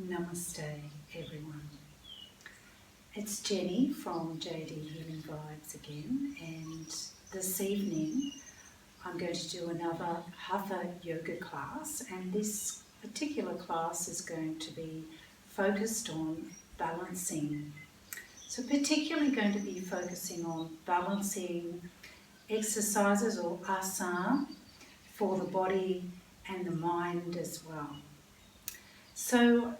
Namaste everyone. It's Jenny from JD Healing Vibes again, and this evening I'm going to do another Hatha yoga class, and this particular class is going to be focused on balancing. So particularly going to be focusing on balancing exercises or asana for the body and the mind as well. So,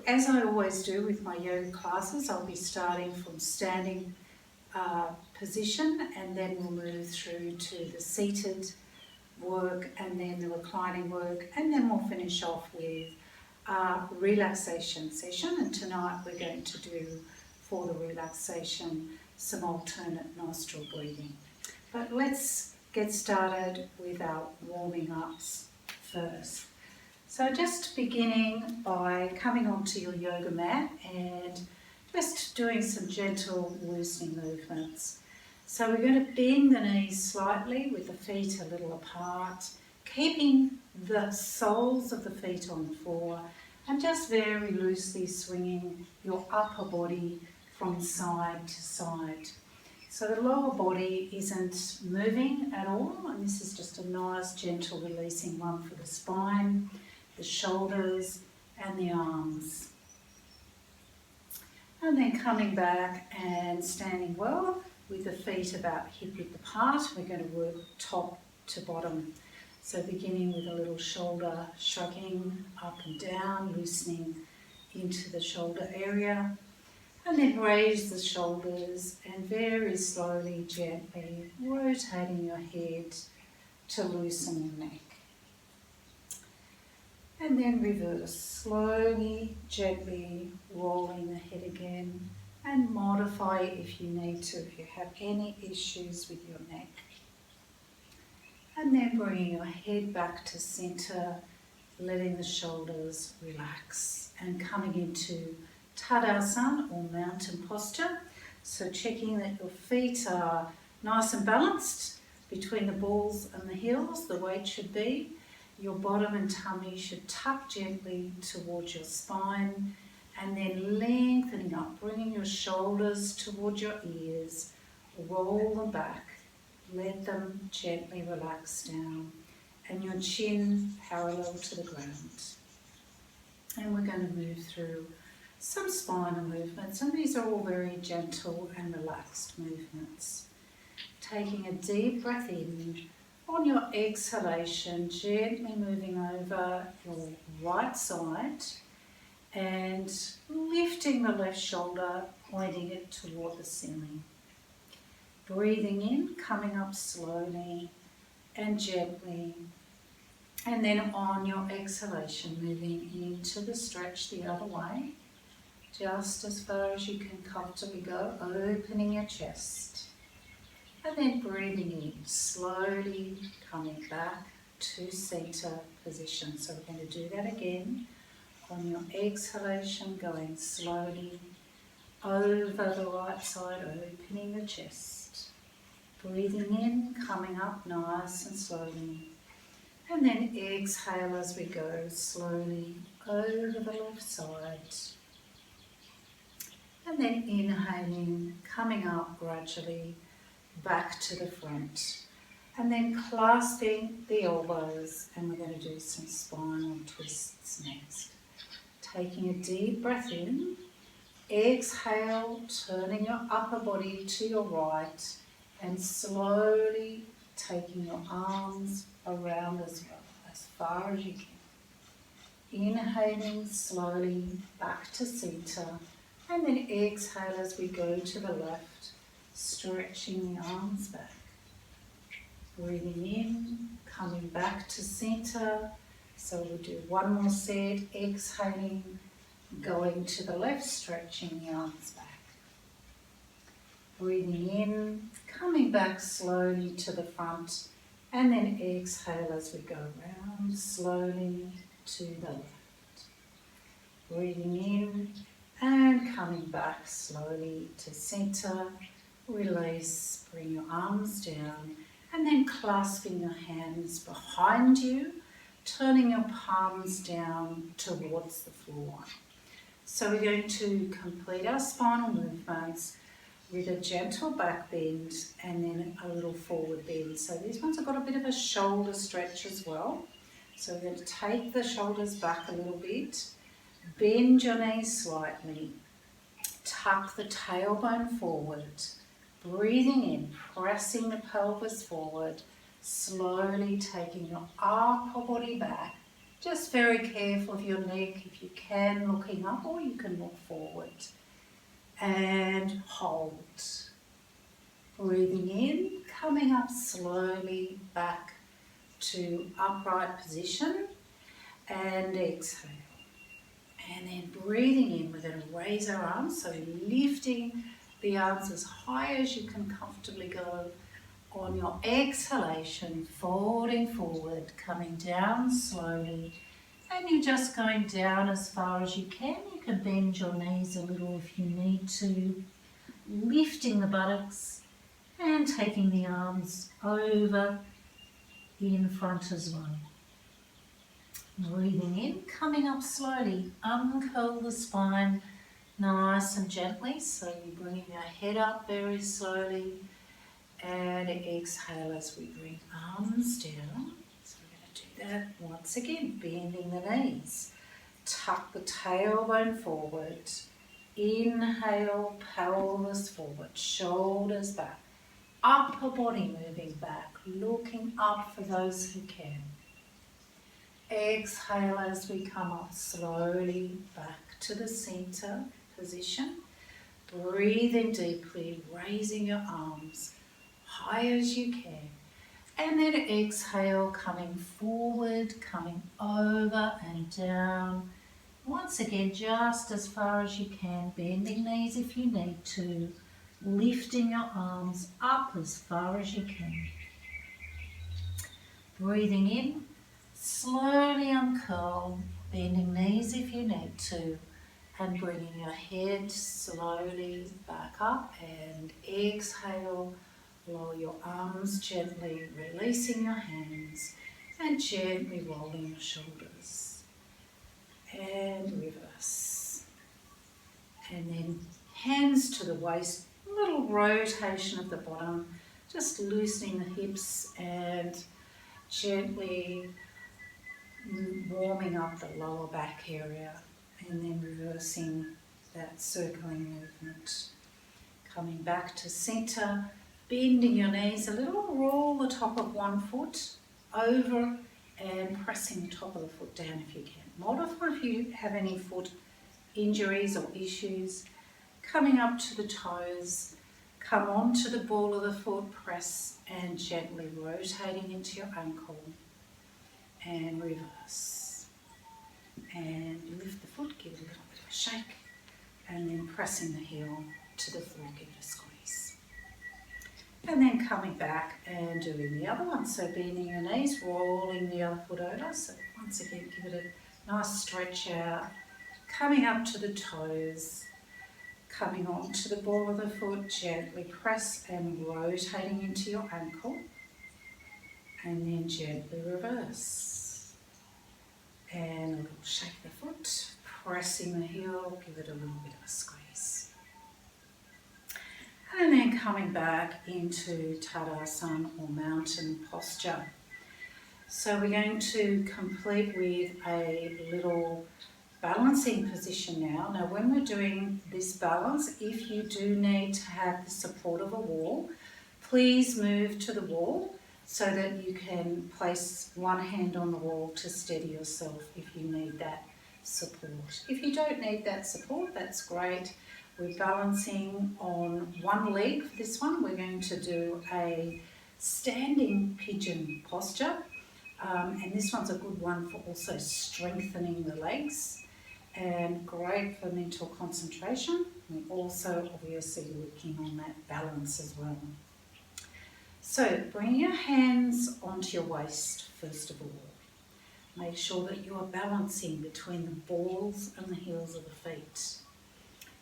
as I always do with my yoga classes, I'll be starting from standing position, and then we'll move through to the seated work and then the reclining work, and then we'll finish off with a relaxation session. And tonight we're going to do, for the relaxation, some alternate nostril breathing. But let's get started with our warming ups first. So just beginning by coming onto your yoga mat and just doing some gentle loosening movements. So we're going to bend the knees slightly with the feet a little apart, keeping the soles of the feet on the floor and just very loosely swinging your upper body from side to side. So the lower body isn't moving at all, and this is just a nice gentle releasing one for the spine, the shoulders and the arms. And then coming back and standing well with the feet about hip-width apart. We're going to work top to bottom. So beginning with a little shoulder shrugging up and down, loosening into the shoulder area. And then raise the shoulders and very slowly, gently rotating your head to loosen your neck. And then reverse, slowly, gently rolling the head again, and modify if you need to, if you have any issues with your neck. And then bringing your head back to center, letting the shoulders relax, and coming into Tadasana or mountain posture. So checking that your feet are nice and balanced between the balls and the heels, the weight should be. Your bottom and tummy should tuck gently towards your spine, and then lengthening up, bringing your shoulders towards your ears, roll them back, let them gently relax down, and your chin parallel to the ground. And we're going to move through some spinal movements, and these are all very gentle and relaxed movements. Taking a deep breath in. On your exhalation, gently moving over your right side and lifting the left shoulder, pointing it toward the ceiling. Breathing in, coming up slowly and gently. And then on your exhalation, moving into the stretch the other way, just as far as you can comfortably go, opening your chest. And then breathing in, slowly coming back to center position. So we're going to do that again. On your exhalation, going slowly over the right side, opening the chest. Breathing in, coming up nice and slowly. And then exhale as we go, slowly over the left side. And then inhaling, coming up gradually back to the front, and then clasping the elbows, and we're going to do some spinal twists next. Taking a deep breath in, exhale, turning your upper body to your right, and slowly taking your arms around as well, as far as you can. Inhaling slowly back to center, and then exhale as we go to the left, stretching the arms back. Breathing in, coming back to center. So we'll do one more set, exhaling, going to the left, stretching the arms back. Breathing in, coming back slowly to the front, and then exhale as we go round slowly to the left. Breathing in and coming back slowly to center. Release, bring your arms down, and then clasping your hands behind you, turning your palms down towards the floor. So we're going to complete our spinal movements with a gentle back bend and then a little forward bend. So these ones have got a bit of a shoulder stretch as well. So we're going to take the shoulders back a little bit, bend your knees slightly, tuck the tailbone forward, breathing in, pressing the pelvis forward, slowly taking your upper body back. Just very careful of your neck, if you can, looking up, or you can look forward. And hold. Breathing in, coming up slowly back to upright position, and exhale. And then breathing in, we're going to raise our arms, so lifting the arms as high as you can comfortably go. On your exhalation, folding forward, coming down slowly, and you're just going down as far as you can. You can bend your knees a little if you need to, lifting the buttocks and taking the arms over in front as well. Breathing in, coming up slowly, uncurl the spine nice and gently, so you're bringing your head up very slowly, and exhale as we bring arms down. So we're going to do that once again, bending the knees. Tuck the tailbone forward, inhale, pelvis forward, shoulders back, upper body moving back, looking up for those who can. Exhale as we come up slowly back to the center position. Breathing deeply, raising your arms high as you can. And then exhale, coming forward, coming over and down. Once again, just as far as you can, bending knees if you need to, lifting your arms up as far as you can. Breathing in, slowly uncurl, bending knees if you need to, and bringing your head slowly back up, and exhale, lower your arms gently, releasing your hands, and gently rolling your shoulders. And reverse. And then hands to the waist, a little rotation of the bottom, just loosening the hips and gently warming up the lower back area, and then reversing that circling movement. Coming back to center, bending your knees a little, roll the top of one foot over and pressing the top of the foot down if you can. Modify if you have any foot injuries or issues. Coming up to the toes, come onto the ball of the foot, press and gently rotating into your ankle and reverse. And lift the foot, give it a little bit of a shake, and then pressing the heel to the floor, give it a squeeze. And then coming back and doing the other one. So bending your knees, rolling the other foot over. So once again, give it a nice stretch out. Coming up to the toes, coming onto the ball of the foot, gently press and rotating into your ankle. And then gently reverse. And a little shake the foot, pressing the heel, give it a little bit of a squeeze. And then coming back into Tadasana or mountain posture. So we're going to complete with a little balancing position now. Now when we're doing this balance, if you do need to have the support of a wall, please move to the wall so that you can place one hand on the wall to steady yourself if you need that support. If you don't need that support, that's great. We're balancing on one leg for this one. We're going to do a standing pigeon posture. And this one's a good one for also strengthening the legs and great for mental concentration. And also obviously working on that balance as well. So bring your hands onto your waist first of all. Make sure that you are balancing between the balls and the heels of the feet.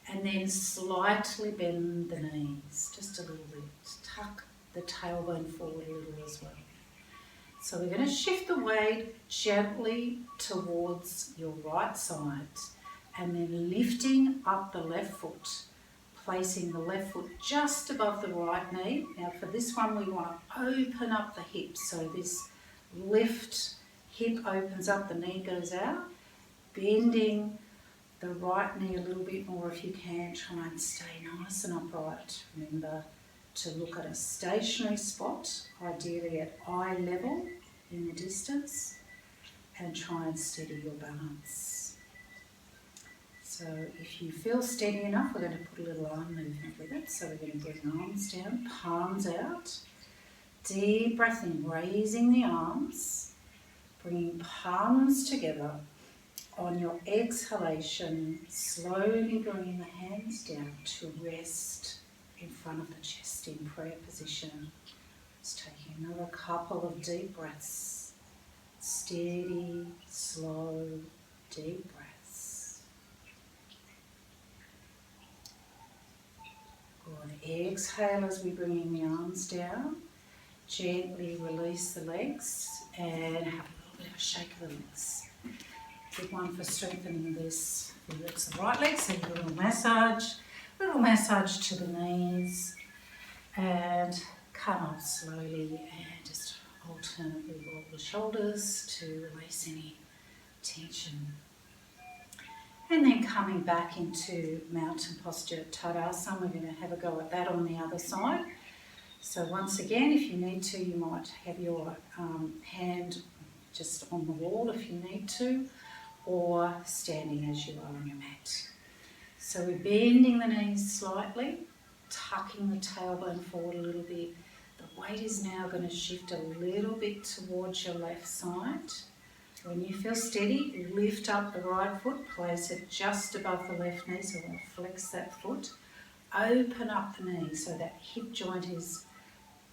And then slightly bend the knees, just a little bit. Tuck the tailbone forward a little as well. So we're going to shift the weight gently towards your right side. and then lifting up the left foot, placing the left foot just above the right knee. Now for this one we want to open up the hips, so this lift, hip opens up, the knee goes out, bending the right knee a little bit more if you can. Try and stay nice and upright. Remember to look at a stationary spot, ideally at eye level in the distance, and try and steady your balance. So if you feel steady enough, we're going to put a little arm movement with it. So we're going to bring arms down, palms out. Deep breath in, raising the arms, bringing palms together. On your exhalation, slowly bringing the hands down to rest in front of the chest in prayer position. Just taking another couple of deep breaths. Steady, slow, deep breaths. Good. Exhale as we bring in the arms down. Gently release the legs and have a little bit of a shake of the legs. Good one for strengthening this. It's the right leg, so you do a little massage to the knees, and come up slowly and just alternately roll the shoulders to release any tension. And then coming back into mountain posture, Tadasana. We're going to have a go at that on the other side. So once again, if you need to, you might have your hand just on the wall if you need to, or standing as you are on your mat. So we're bending the knees slightly, tucking the tailbone forward a little bit. The weight is now going to shift a little bit towards your left side. When you feel steady, lift up the right foot, place it just above the left knee, so we'll flex that foot. Open up the knee so that hip joint is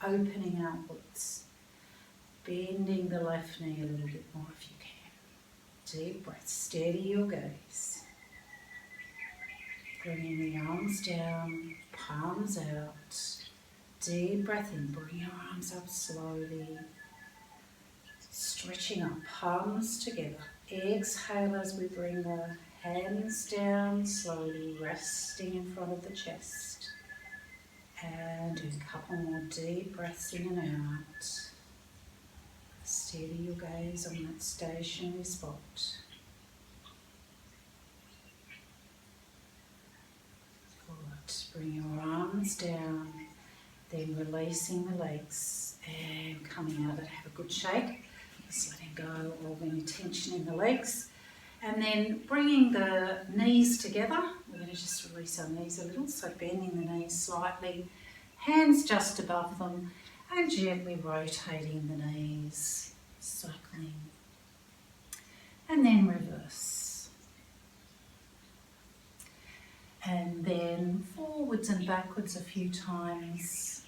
opening outwards. Bending the left knee a little bit more if you can. Deep breath, steady your gaze. Bringing the arms down, palms out. Deep breath in, bring your arms up slowly. Stretching up, palms together. Exhale as we bring the hands down, slowly resting in front of the chest. And do a couple more deep breaths in and out. Steady your gaze on that stationary spot. Good. Bring your arms down, then releasing the legs and coming out of it. Have a good shake. Just letting go of any tension in the legs. And then bringing the knees together. We're going to just release our knees a little, so bending the knees slightly, hands just above them, and gently rotating the knees, cycling. And then reverse. And then forwards and backwards a few times,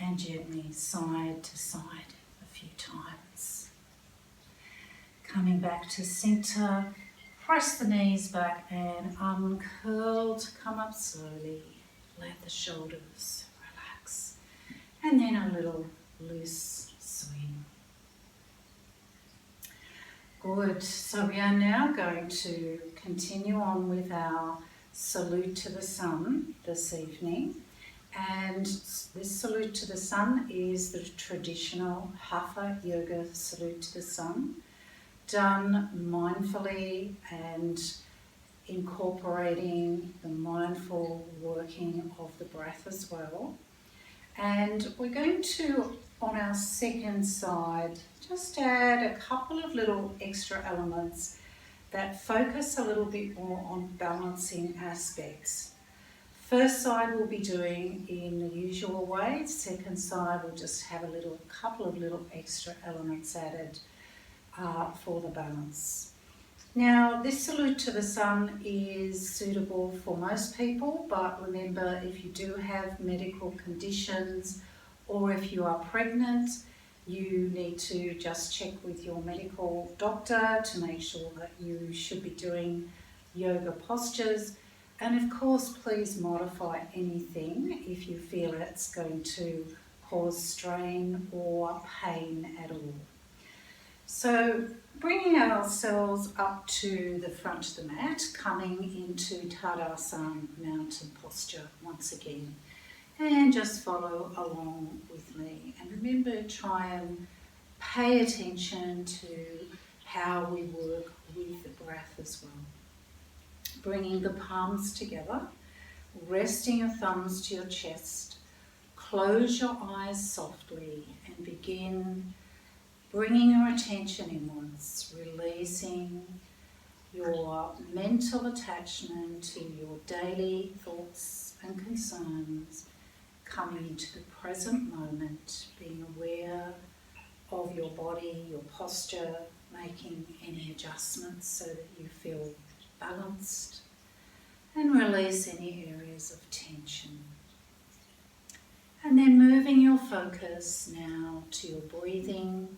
and gently side to side a few times. Coming back to centre, press the knees back and uncurl to come up slowly. Let the shoulders relax. And then a little loose swing. Good. So we are now going to continue on with our salute to the sun this evening. And this salute to the sun is the traditional Hatha yoga salute to the sun, done mindfully and incorporating the mindful working of the breath as well. And we're going to, on our second side, just add a couple of little extra elements that focus a little bit more on balancing aspects. First side we'll be doing in the usual way. Second side we'll just have a couple of little extra elements added for the balance. Now, this salute to the sun is suitable for most people, but remember, if you do have medical conditions or if you are pregnant, you need to just check with your medical doctor to make sure that you should be doing yoga postures. And of course, please modify anything if you feel it's going to cause strain or pain at all. So bringing ourselves up to the front of the mat, coming into Tadasana mountain posture once again. And just follow along with me. And remember, try and pay attention to how we work with the breath as well. Bringing the palms together, resting your thumbs to your chest, close your eyes softly and begin bringing your attention inwards, releasing your mental attachment to your daily thoughts and concerns, coming into the present moment, being aware of your body, your posture, making any adjustments so that you feel balanced, and release any areas of tension. And then moving your focus now to your breathing,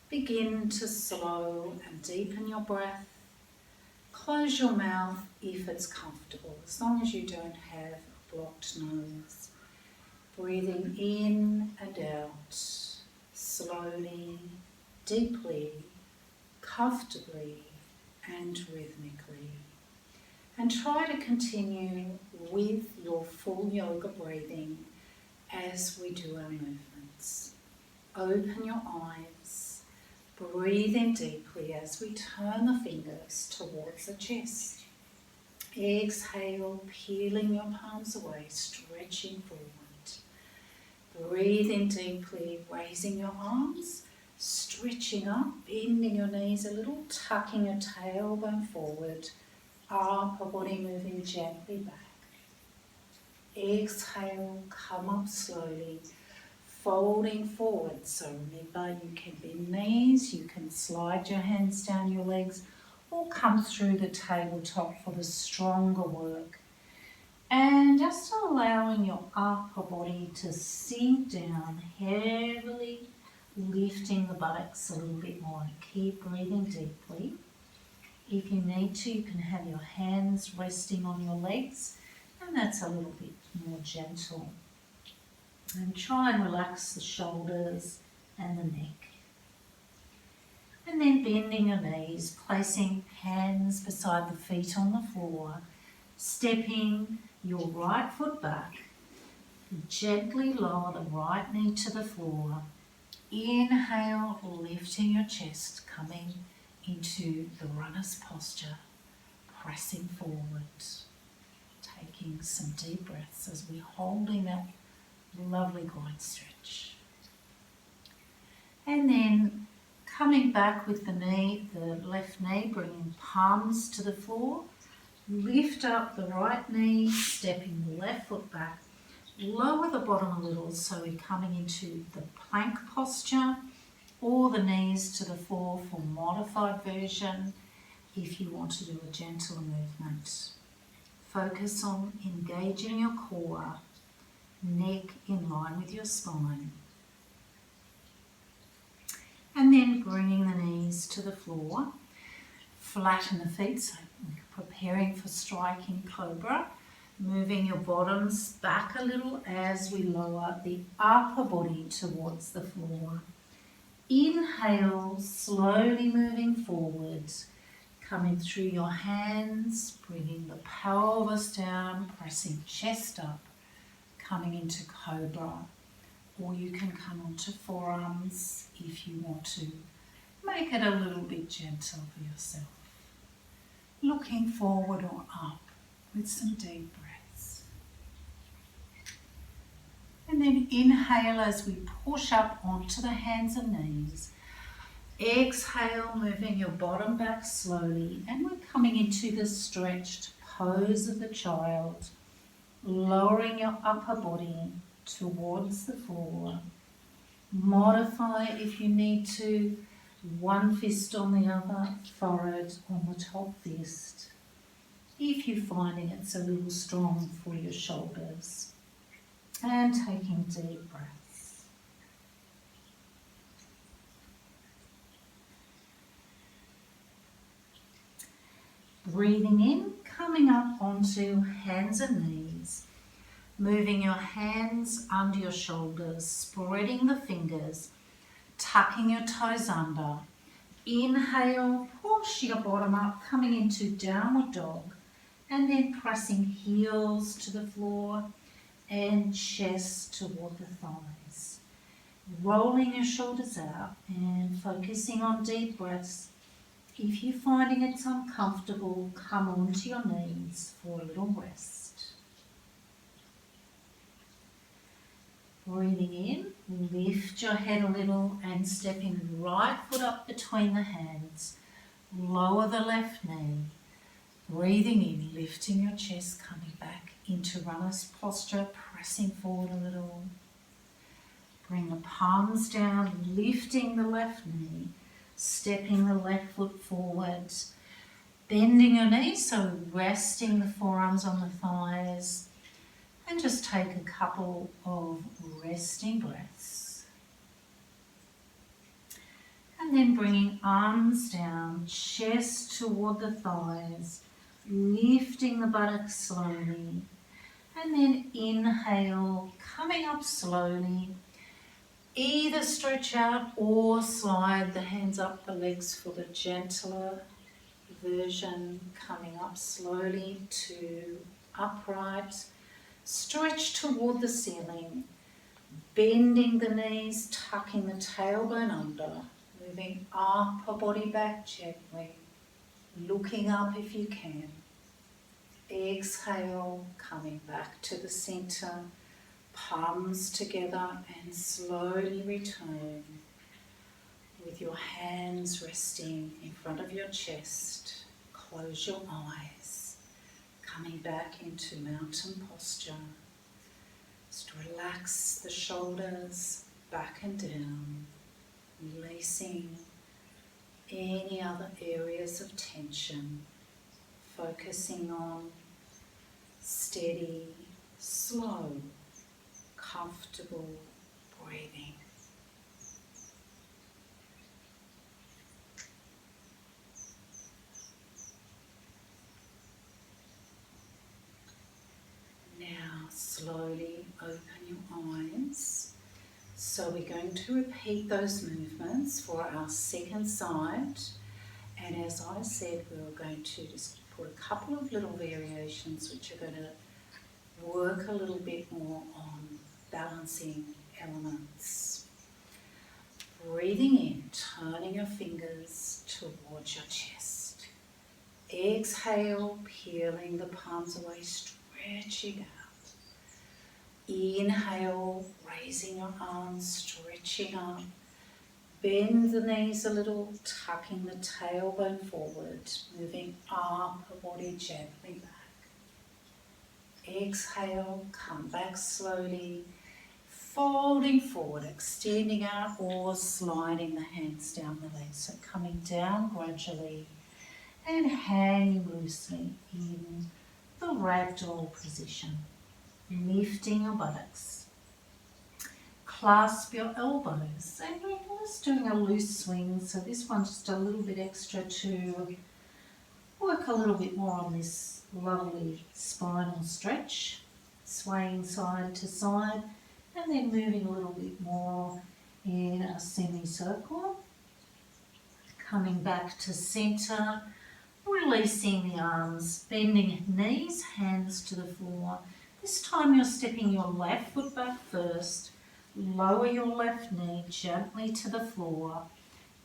begin to slow and deepen your breath. Close your mouth if it's comfortable, as long as you don't have a blocked nose. Breathing in and out, slowly, deeply, comfortably and rhythmically. And try to continue with your full yoga breathing as we do our movements. Open your eyes, breathe in deeply as we turn the fingers towards the chest. Exhale, peeling your palms away, stretching forward. Breathe in deeply, raising your arms, stretching up, bending your knees a little, tucking your tailbone forward, upper body moving gently back. Exhale, come up slowly, folding forward. So remember, you can bend knees, you can slide your hands down your legs, or come through the tabletop for the stronger work. And just allowing your upper body to sink down heavily, lifting the buttocks a little bit more. Keep breathing deeply. If you need to, you can have your hands resting on your legs, and that's a little bit more gentle. And try and relax the shoulders and the neck. And then bending your knees, placing hands beside the feet on the floor, stepping your right foot back, gently lower the right knee to the floor. Inhale, lifting your chest, coming into the runner's posture, pressing forward, taking some deep breaths as we're holding that lovely groin stretch. And then coming back with the left knee, bringing palms to the floor. Lift up the right knee, stepping the left foot back. Lower the bottom a little, so we're coming into the plank posture, or the knees to the floor for modified version if you want to do a gentler movement. Focus on engaging your core, neck in line with your spine. And then bringing the knees to the floor, flatten the feet, so preparing for striking cobra, moving your bottoms back a little as we lower the upper body towards the floor. Inhale, slowly moving forward, coming through your hands, bringing the pelvis down, pressing chest up, coming into cobra, or you can come onto forearms if you want to. Make it a little bit gentle for yourself. Looking forward or up with some deep breaths. And then inhale as we push up onto the hands and knees. Exhale, moving your bottom back slowly, and we're coming into the stretched pose of the child, lowering your upper body towards the floor. Modify if you need to. One fist on the other, forehead on the top fist. If you're finding it's a little strong for your shoulders. And taking deep breaths. Breathing in, coming up onto hands and knees. Moving your hands under your shoulders, spreading the fingers, tucking your toes under, Inhale, push your bottom up, coming into downward dog, and then pressing heels to the floor and chest toward the thighs. Rolling your shoulders out and focusing on deep breaths. If you're finding it's uncomfortable, come onto your knees for a little rest. Breathing in, lift your head a little and stepping right foot up between the hands. Lower the left knee. Breathing in, lifting your chest, coming back into runner's posture, pressing forward a little. Bring the palms down, lifting the left knee, stepping the left foot forward. Bending your knees, so resting the forearms on the thighs. And just take a couple of resting breaths. And then bringing arms down, chest toward the thighs, lifting the buttocks slowly. And then inhale, coming up slowly. Either stretch out or slide the hands up the legs for the gentler version, coming up slowly to upright. Stretch toward the ceiling, bending the knees, tucking the tailbone under, moving upper body back gently, looking up if you can. Exhale, coming back to the center, palms together and slowly return with your hands resting in front of your chest. Close your eyes. Coming back into mountain posture. Just relax the shoulders back and down, releasing any other areas of tension, focusing on steady, slow, comfortable breathing. Now slowly open your eyes. So we're going to repeat those movements for our second side. And as I said, we're going to just put a couple of little variations which are going to work a little bit more on balancing elements. Breathing in, turning your fingers towards your chest. Exhale, peeling the palms away, stretching out. Inhale, raising your arms, stretching up. Bend the knees a little, tucking the tailbone forward, moving upper body gently back. Exhale, come back slowly, folding forward, extending out or sliding the hands down the legs. So coming down gradually and hanging loosely in the ragdoll position. Lifting your buttocks. Clasp your elbows and we're just doing a loose swing, so this one's just a little bit extra to work a little bit more on this lovely spinal stretch, swaying side to side and then moving a little bit more in a semicircle, coming back to center, releasing the arms, bending knees, hands to the floor. This time you're stepping your left foot back first. Lower your left knee gently to the floor.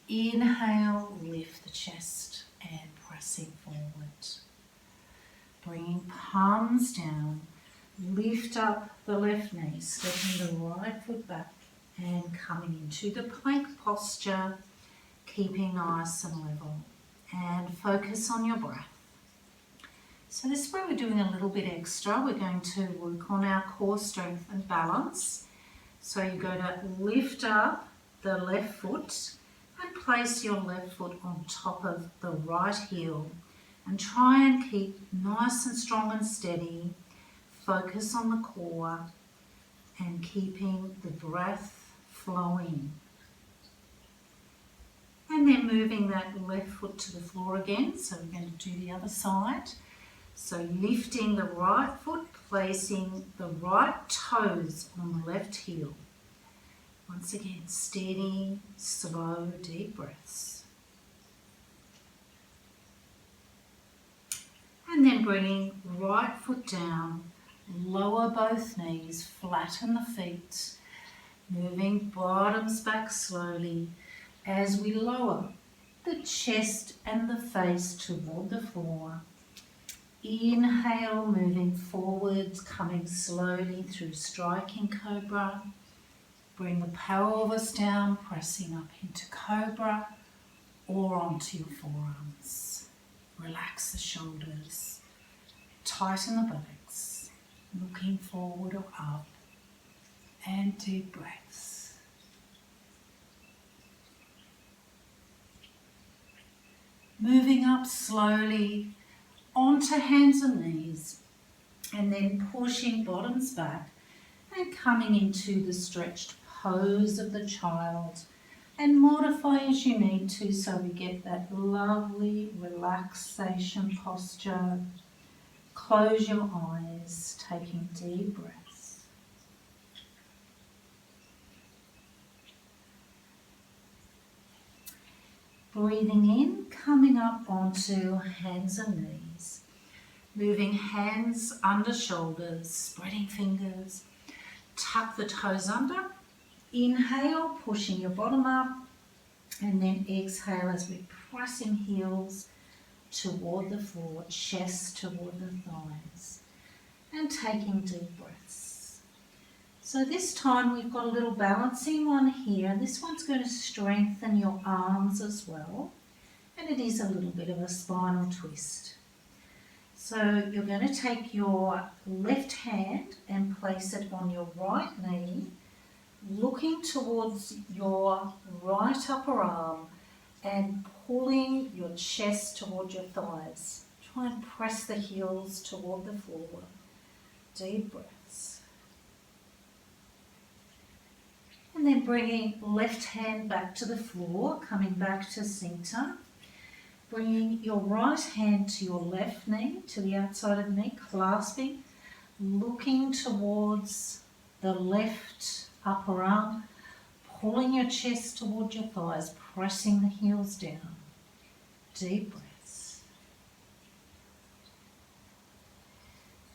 Inhale, lift the chest and pressing forward. Bringing palms down. Lift up the left knee, stepping the right foot back and coming into the plank posture, keeping nice and level. And focus on your breath. So this is where we're doing a little bit extra. We're going to work on our core strength and balance. So you're going to lift up the left foot and place your left foot on top of the right heel. And try and keep nice and strong and steady. Focus on the core and keeping the breath flowing. And then moving that left foot to the floor again. So we're going to do the other side. So lifting the right foot, placing the right toes on the left heel. Once again, steady, slow, deep breaths. And then bringing right foot down, lower both knees, flatten the feet, moving bottoms back slowly as we lower the chest and the face toward the floor. Inhale, moving forwards, coming slowly through striking cobra. Bring the pelvis down, pressing up into cobra or onto your forearms. Relax the shoulders, tighten the buttocks, looking forward or up, and deep breaths. Moving up slowly onto hands and knees, and then pushing bottoms back and coming into the stretched pose of the child, and modify as you need to so we get that lovely relaxation posture. Close your eyes, taking deep breaths. Breathing in, coming up onto hands and knees. Moving hands under shoulders, spreading fingers. Tuck the toes under. Inhale, pushing your bottom up. And then exhale as we're pressing heels toward the floor, chest toward the thighs. And taking deep breaths. So this time we've got a little balancing one here. This one's going to strengthen your arms as well. And it is a little bit of a spinal twist. So you're going to take your left hand and place it on your right knee, looking towards your right upper arm and pulling your chest toward your thighs. Try and press the heels toward the floor. Deep breaths. And then bringing left hand back to the floor, coming back to center. Bringing your right hand to your left knee, to the outside of the knee, clasping, looking towards the left upper arm, pulling your chest toward your thighs, pressing the heels down. Deep breaths.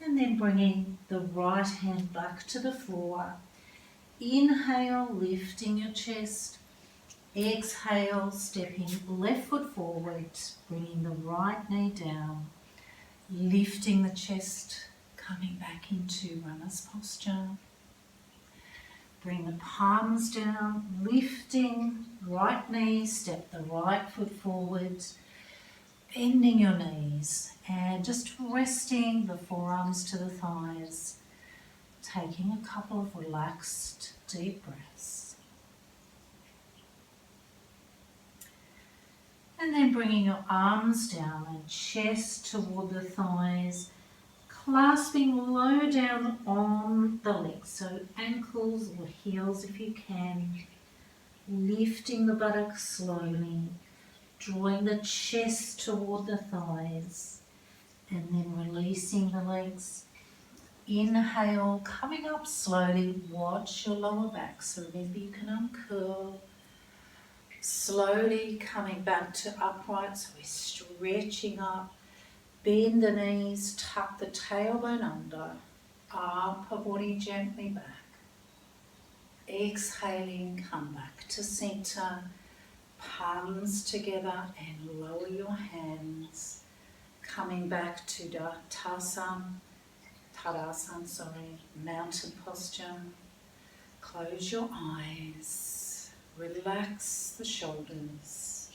And then bringing the right hand back to the floor. Inhale, lifting your chest. Exhale, stepping left foot forward, bringing the right knee down, lifting the chest, coming back into runner's posture. Bring the palms down, lifting right knee, step the right foot forward, bending your knees and just resting the forearms to the thighs, taking a couple of relaxed deep breaths. And then bringing your arms down and chest toward the thighs, clasping low down on the legs, so ankles or heels if you can, lifting the buttocks slowly, drawing the chest toward the thighs, and then releasing the legs. Inhale, coming up slowly, watch your lower back, so remember you can uncurl. Slowly coming back to upright, so we're stretching up, bend the knees, tuck the tailbone under, upper body gently back. Exhaling, come back to center, palms together and lower your hands. Coming back to Tadasana, mountain posture. Close your eyes. Relax the shoulders.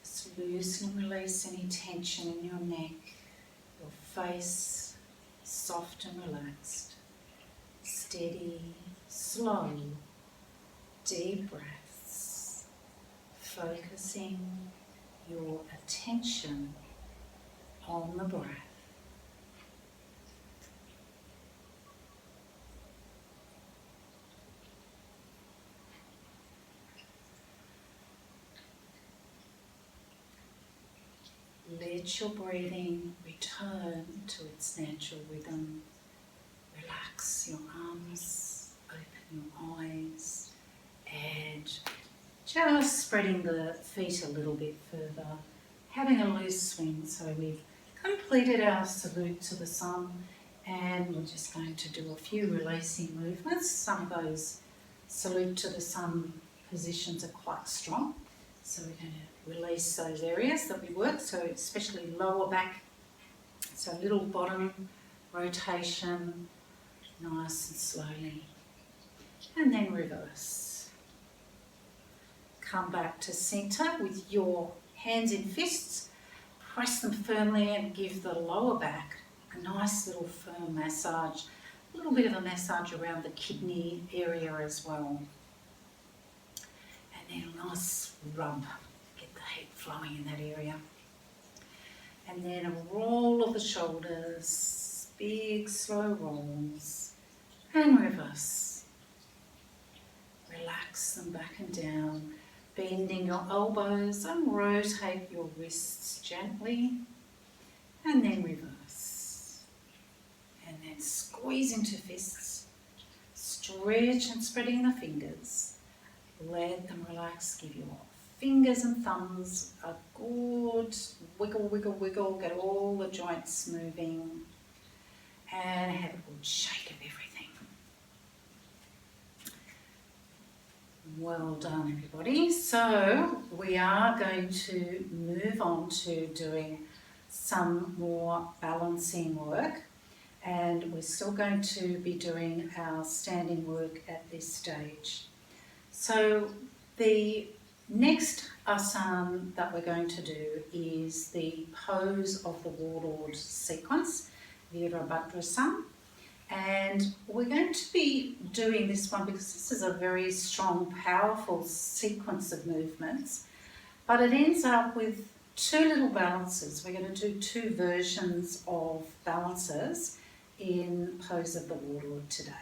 Just loosen and release any tension in your neck, your face, soft and relaxed. Steady, slow, deep breaths, focusing your attention on the breath. Let your breathing return to its natural rhythm. Relax your arms, open your eyes, and just spreading the feet a little bit further. Having a loose swing, so we've completed our salute to the sun, and we're just going to do a few releasing movements. Some of those salute to the sun positions are quite strong, so we're going to release those areas that we work, so especially lower back, so little bottom rotation, nice and slowly, and then reverse. Come back to centre with your hands in fists, press them firmly and give the lower back a nice little firm massage, a little bit of a massage around the kidney area as well. And then a nice rub, get the heat flowing in that area. And then a roll of the shoulders, big slow rolls, and reverse. Relax them back and down, bending your elbows and rotate your wrists gently, and then reverse. And then squeeze into fists, stretch and spreading the fingers. Let them relax, give your fingers and thumbs a good wiggle, wiggle, wiggle, get all the joints moving, and have a good shake of everything. Well done, everybody. So we are going to move on to doing some more balancing work, and we're still going to be doing our standing work at this stage. So the next asana that we're going to do is the pose of the warlord sequence, Virabhadrasana. And we're going to be doing this one because this is a very strong, powerful sequence of movements, but it ends up with two little balances. We're going to do two versions of balances in pose of the warlord today.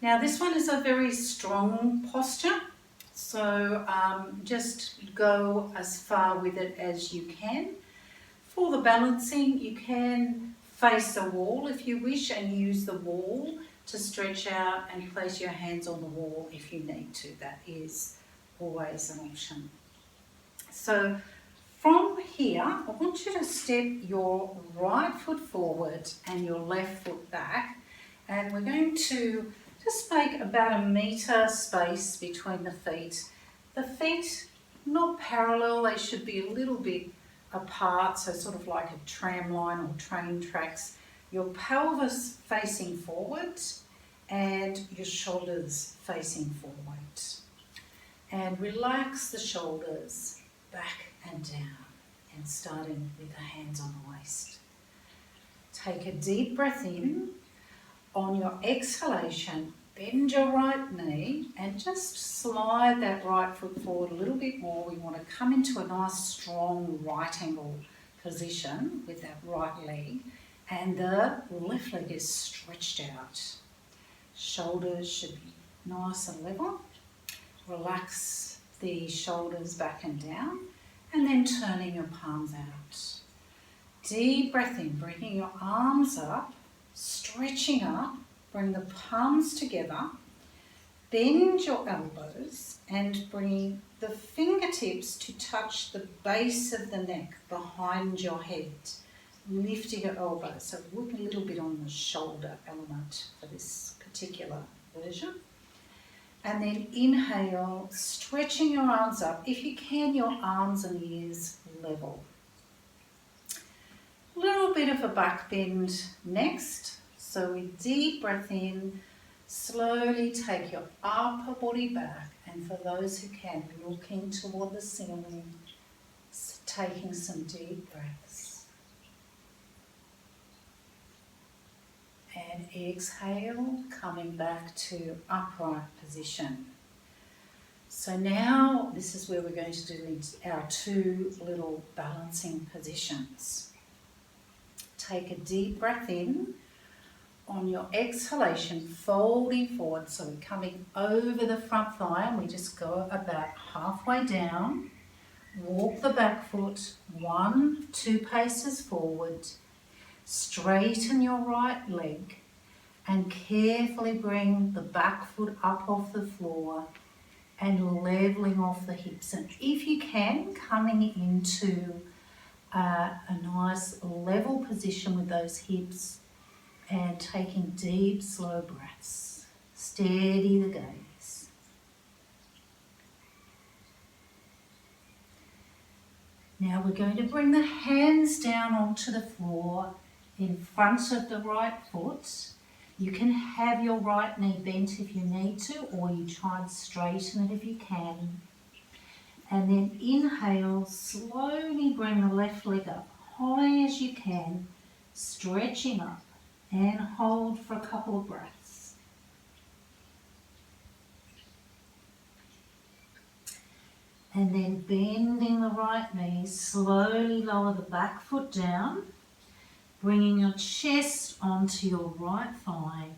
Now this one is a very strong posture, so just go as far with it as you can. For the balancing, you can face a wall if you wish and use the wall to stretch out and place your hands on the wall if you need to. That is always an option. So from here, I want you to step your right foot forward and your left foot back, and we're going to just make about 1 metre space between the feet. The feet not parallel, they should be a little bit apart, so sort of like a tram line or train tracks. Your pelvis facing forward and your shoulders facing forward. And relax the shoulders back and down, and starting with the hands on the waist. Take a deep breath in. On your exhalation, bend your right knee and just slide that right foot forward a little bit more. We want to come into a nice strong right angle position with that right leg, and the left leg is stretched out. Shoulders should be nice and level. Relax the shoulders back and down, and then turning your palms out. Deep breath in, bringing your arms up, stretching up, bring the palms together, bend your elbows and bring the fingertips to touch the base of the neck behind your head, lifting your elbows. So work a little bit on the shoulder element for this particular version. And then inhale, stretching your arms up. If you can, your arms and ears level. A little bit of a back bend next. So with deep breath in, slowly take your upper body back, and for those who can, looking toward the ceiling, taking some deep breaths. And exhale, coming back to upright position. So now this is where we're going to do our two little balancing positions. Take a deep breath in. On your exhalation, folding forward, so we're coming over the front thigh, and we just go about halfway down. Walk the back foot 1-2 paces forward. Straighten your right leg and carefully bring the back foot up off the floor and leveling off the hips. And if you can, coming into a nice level position with those hips and taking deep, slow breaths. Steady the gaze. Now we're going to bring the hands down onto the floor in front of the right foot. You can have your right knee bent if you need to, or you try and straighten it if you can. And then inhale, slowly bring the left leg up high as you can, stretching up, and hold for a couple of breaths. And then bending the right knee, slowly lower the back foot down, bringing your chest onto your right thigh.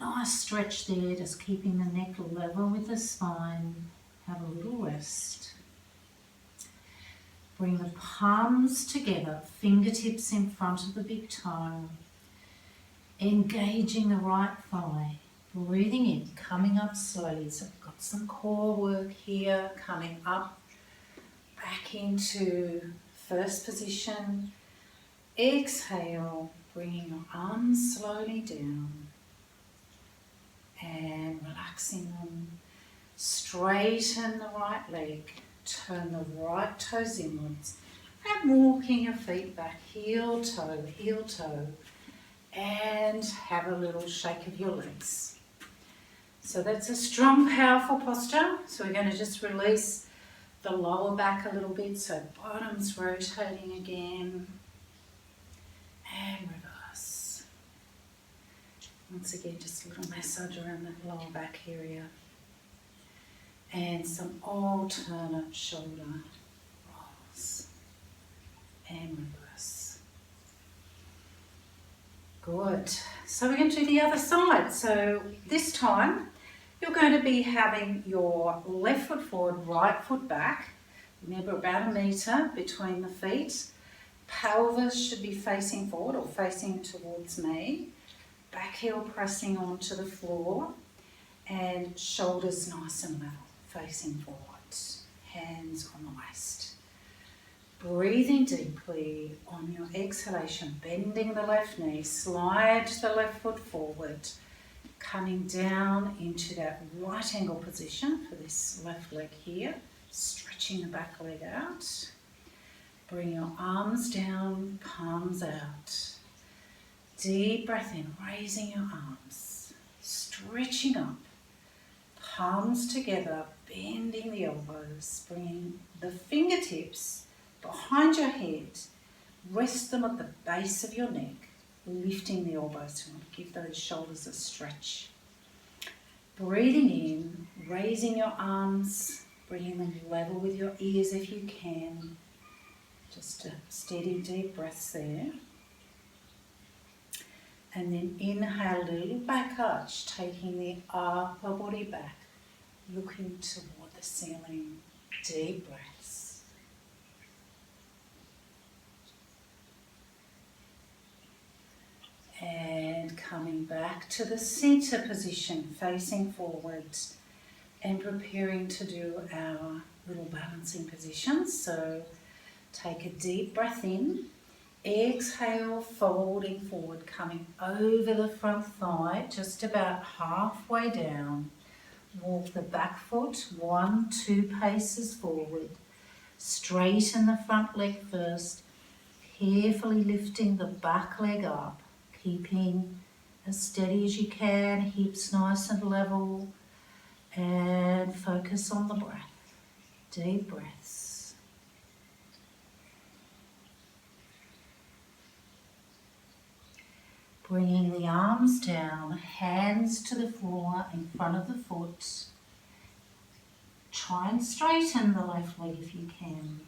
Nice stretch there, just keeping the neck level with the spine. Have a little rest. Bring the palms together, fingertips in front of the big toe. Engaging the right thigh. Breathing in, coming up slowly. So we've got some core work here, coming up, back into first position. Exhale, bringing your arms slowly down and relaxing them. Straighten the right leg, turn the right toes inwards and walking your feet back, heel toe, and have a little shake of your legs. So that's a strong, powerful posture. So we're going to just release the lower back a little bit, so bottom's rotating again. And reverse. Once again, just a little massage around that lower back area. And some alternate shoulder rolls. And reverse. Good. So we're going to do the other side. So this time, you're going to be having your left foot forward, right foot back. Remember, about 1 metre between the feet. Pelvis should be facing forward or facing towards me. Back heel pressing onto the floor and shoulders nice and level, facing forward. Hands on the waist. Breathing deeply on your exhalation, bending the left knee, slide the left foot forward, coming down into that right angle position for this left leg here, stretching the back leg out. Bring your arms down, palms out. Deep breath in, raising your arms, stretching up, palms together, bending the elbows, bringing the fingertips behind your head, rest them at the base of your neck, lifting the elbows. You want to give those shoulders a stretch. Breathing in, raising your arms, bringing them level with your ears if you can. Just a steady, deep breaths there. And then inhale, little back arch, taking the upper body back, looking toward the ceiling. Deep breaths. And coming back to the center position, facing forwards and preparing to do our little balancing position. So take a deep breath in, exhale, folding forward, coming over the front thigh, just about halfway down. Walk the back foot 1-2 paces forward. Straighten the front leg first, carefully lifting the back leg up, keeping as steady as you can, hips nice and level, and focus on the breath. Deep breaths. Bringing the arms down, hands to the floor in front of the foot. Try and straighten the left leg if you can.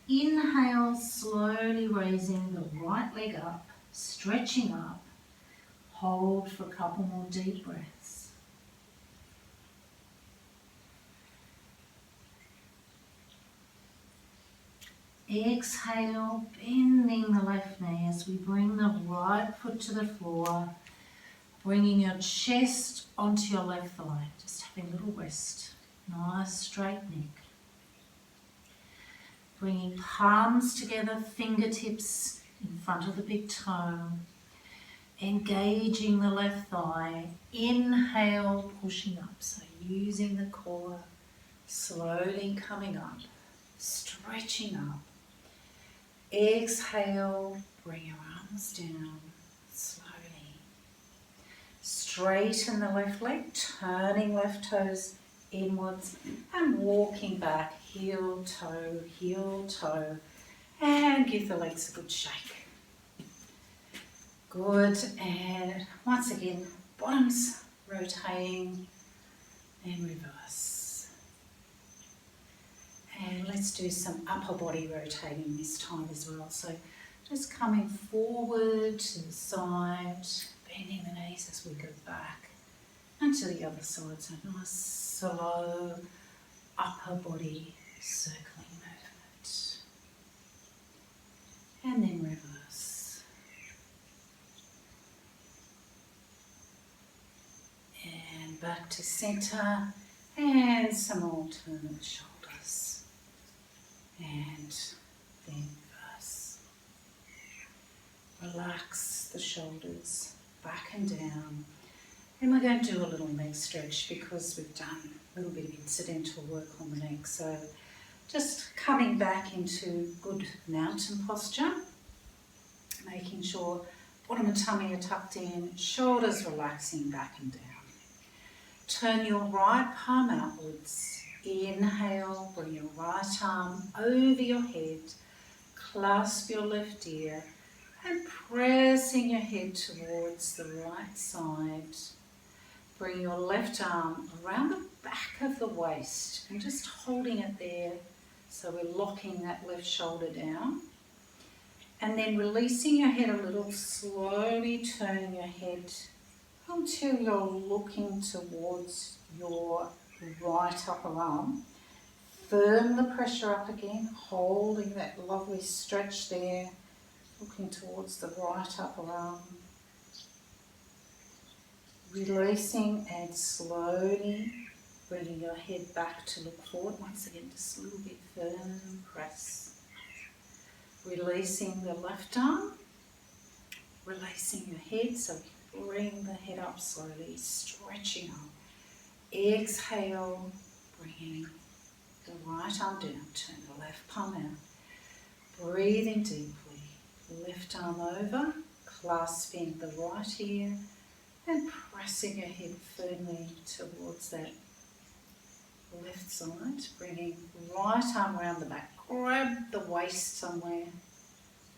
Inhale, slowly raising the right leg up, stretching up. Hold for a couple more deep breaths. Exhale, bending the left knee as we bring the right foot to the floor, bringing your chest onto your left thigh, just having a little rest. Nice straight neck. Bringing palms together, fingertips in front of the big toe. Engaging the left thigh. Inhale, pushing up. So using the core, slowly coming up, stretching up. Exhale, bring your arms down, slowly. Straighten the left leg, turning left toes inwards and walking back, heel, toe, and give the legs a good shake. Good, and once again, bottoms rotating and reverse. And let's do some upper body rotating this time as well. So just coming forward to the side, bending the knees as we go back and to the other side. So nice, slow upper body circling movement. And then reverse. And back to centre and some alternate shoulders. And then reverse. Relax the shoulders back and down. And we're going to do a little neck stretch because we've done a little bit of incidental work on the neck. So just coming back into good mountain posture, making sure bottom and tummy are tucked in, shoulders relaxing back and down. Turn your right palm outwards. Inhale, bring your right arm over your head, clasp your left ear and pressing your head towards the right side. Bring your left arm around the back of the waist and just holding it there. So we're locking that left shoulder down. And then releasing your head a little, slowly turning your head until you're looking towards your right upper arm. Firm the pressure up again, holding that lovely stretch there, looking towards the right upper arm. Releasing and slowly bringing your head back to look forward. Once again, just a little bit firm, press. Releasing the left arm, releasing your head, so bring the head up slowly, stretching up. Exhale, bringing the right arm down, turn the left palm out. Breathing deeply, left arm over, clasping the right ear and pressing your head firmly towards that left side. Bringing right arm around the back, grab the waist somewhere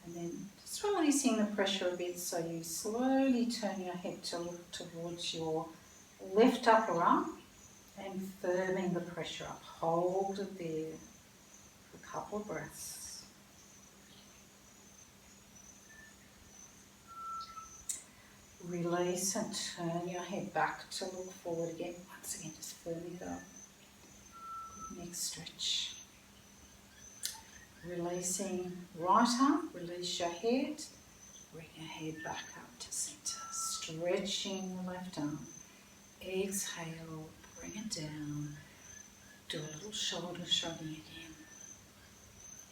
and then just releasing the pressure a bit so you slowly turn your head to look towards your left upper arm and firming the pressure up. Hold it there for a couple of breaths. Release and turn your head back to look forward again. Once again, just firming it up. Good neck stretch. Releasing right arm, release your head, bring your head back up to centre. Stretching the left arm. Exhale, bring it down. Do a little shoulder shrugging again.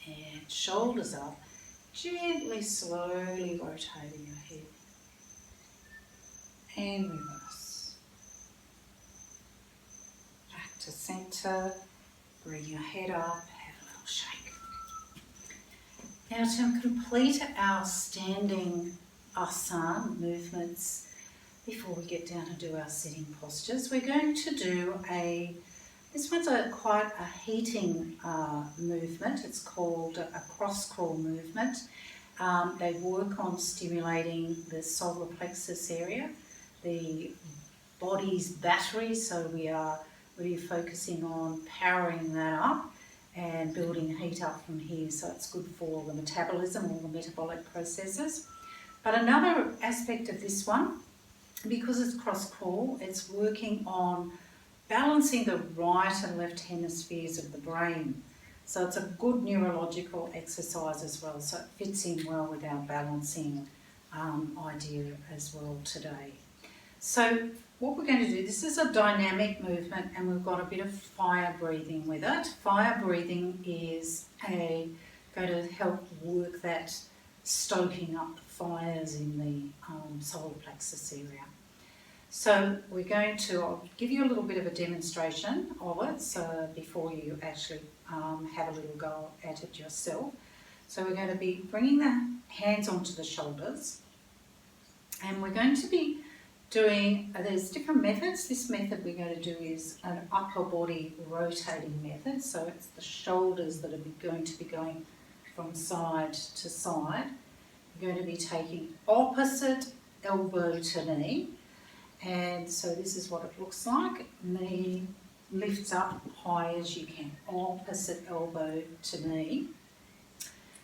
And shoulders up, gently, slowly rotating your head. And reverse. Back to centre, bring your head up, have a little shake. Now to complete our standing asana movements, before we get down and do our sitting postures, we're going to do this one's quite a heating movement. It's called a cross crawl movement. They work on stimulating the solar plexus area, the body's battery, so we are really focusing on powering that up and building heat up from here, so it's good for the metabolism, all the metabolic processes. But another aspect of this one, because it's cross crawl, it's working on balancing the right and left hemispheres of the brain. So it's a good neurological exercise as well, so it fits in well with our balancing idea as well today. So what we're going to do, this is a dynamic movement and we've got a bit of fire breathing with it. Fire breathing is going to help work that stoking up the fires in the solar plexus area. So we're going to, I'll give you a little bit of a demonstration of it so before you actually have a little go at it yourself. So we're going to be bringing the hands onto the shoulders and we're going to be doing, there's different methods. This method we're going to do is an upper body rotating method. So it's the shoulders that are going to be going from side to side. We're going to be taking opposite elbow to knee. And so this is what it looks like. Knee lifts up high as you can. Opposite elbow to knee.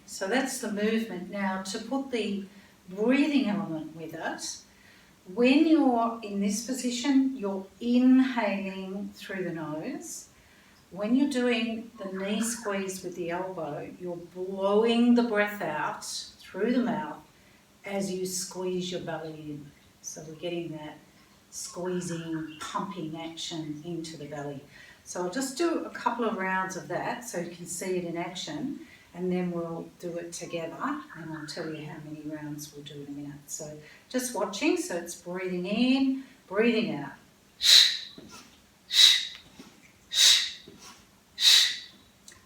So that's the movement. Now to put the breathing element with it, when you're in this position, you're inhaling through the nose. When you're doing the knee squeeze with the elbow, you're blowing the breath out through the mouth as you squeeze your belly in. So we're getting that squeezing, pumping action into the belly. So I'll just do a couple of rounds of that so you can see it in action, and then we'll do it together and I'll tell you how many rounds we'll do in a minute. So just watching, so it's breathing in, breathing out.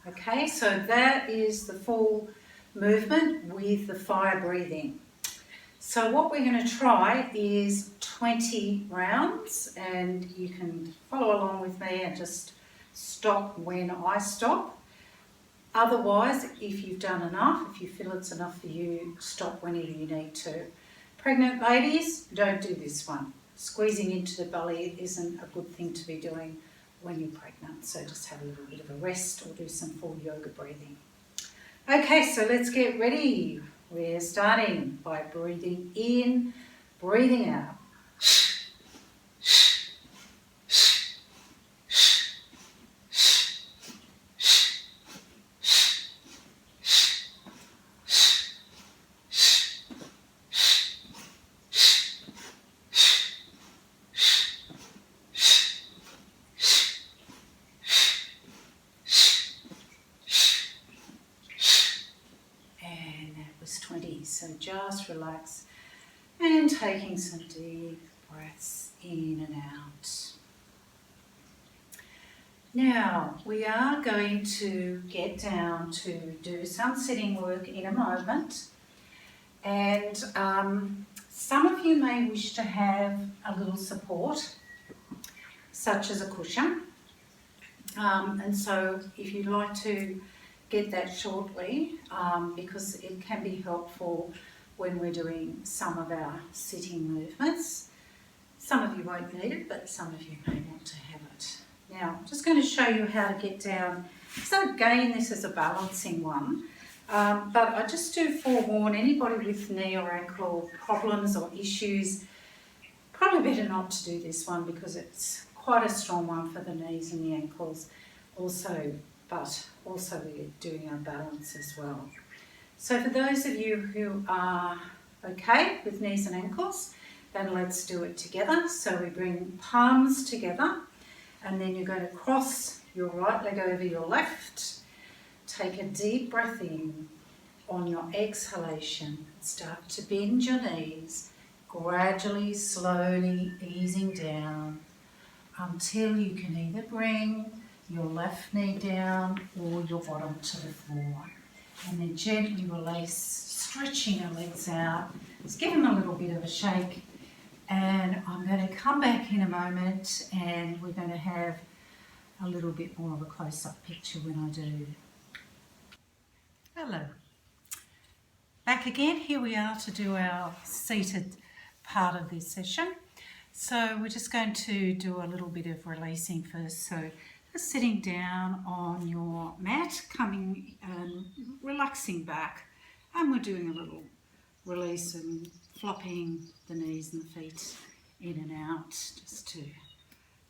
Okay, so that is the full movement with the fire breathing. So what we're going to try is 20 rounds, and you can follow along with me and just stop when I stop. Otherwise, if you've done enough, if you feel it's enough for you, stop whenever you need to. Pregnant ladies, don't do this one. Squeezing into the belly isn't a good thing to be doing when you're pregnant, so just have a little bit of a rest or do some full yoga breathing. Okay, so let's get ready. We're starting by breathing in, breathing out. So just relax and taking some deep breaths in and out. Now we are going to get down to do some sitting work in a moment, and some of you may wish to have a little support such as a cushion, and so if you'd like to get that shortly, because it can be helpful when we're doing some of our sitting movements. Some of you won't need it, but some of you may want to have it. Now, I'm just going to show you how to get down. So again, this is a balancing one, but I just do forewarn anybody with knee or ankle problems or issues, probably better not to do this one because it's quite a strong one for the knees and the ankles but also we're doing our balance as well. So for those of you who are okay with knees and ankles, then let's do it together. So we bring palms together, and then you're going to cross your right leg over your left. Take a deep breath in. On your exhalation, start to bend your knees, gradually, slowly easing down until you can either bring your left knee down or your bottom to the floor. And then gently release, stretching your legs out. Just give them a little bit of a shake. And I'm going to come back in a moment and we're going to have a little bit more of a close-up picture when I do. Hello. Back again, here we are to do our seated part of this session. So we're just going to do a little bit of releasing first. So just sitting down on your mat, coming and relaxing back, and we're doing a little release and flopping the knees and the feet in and out just to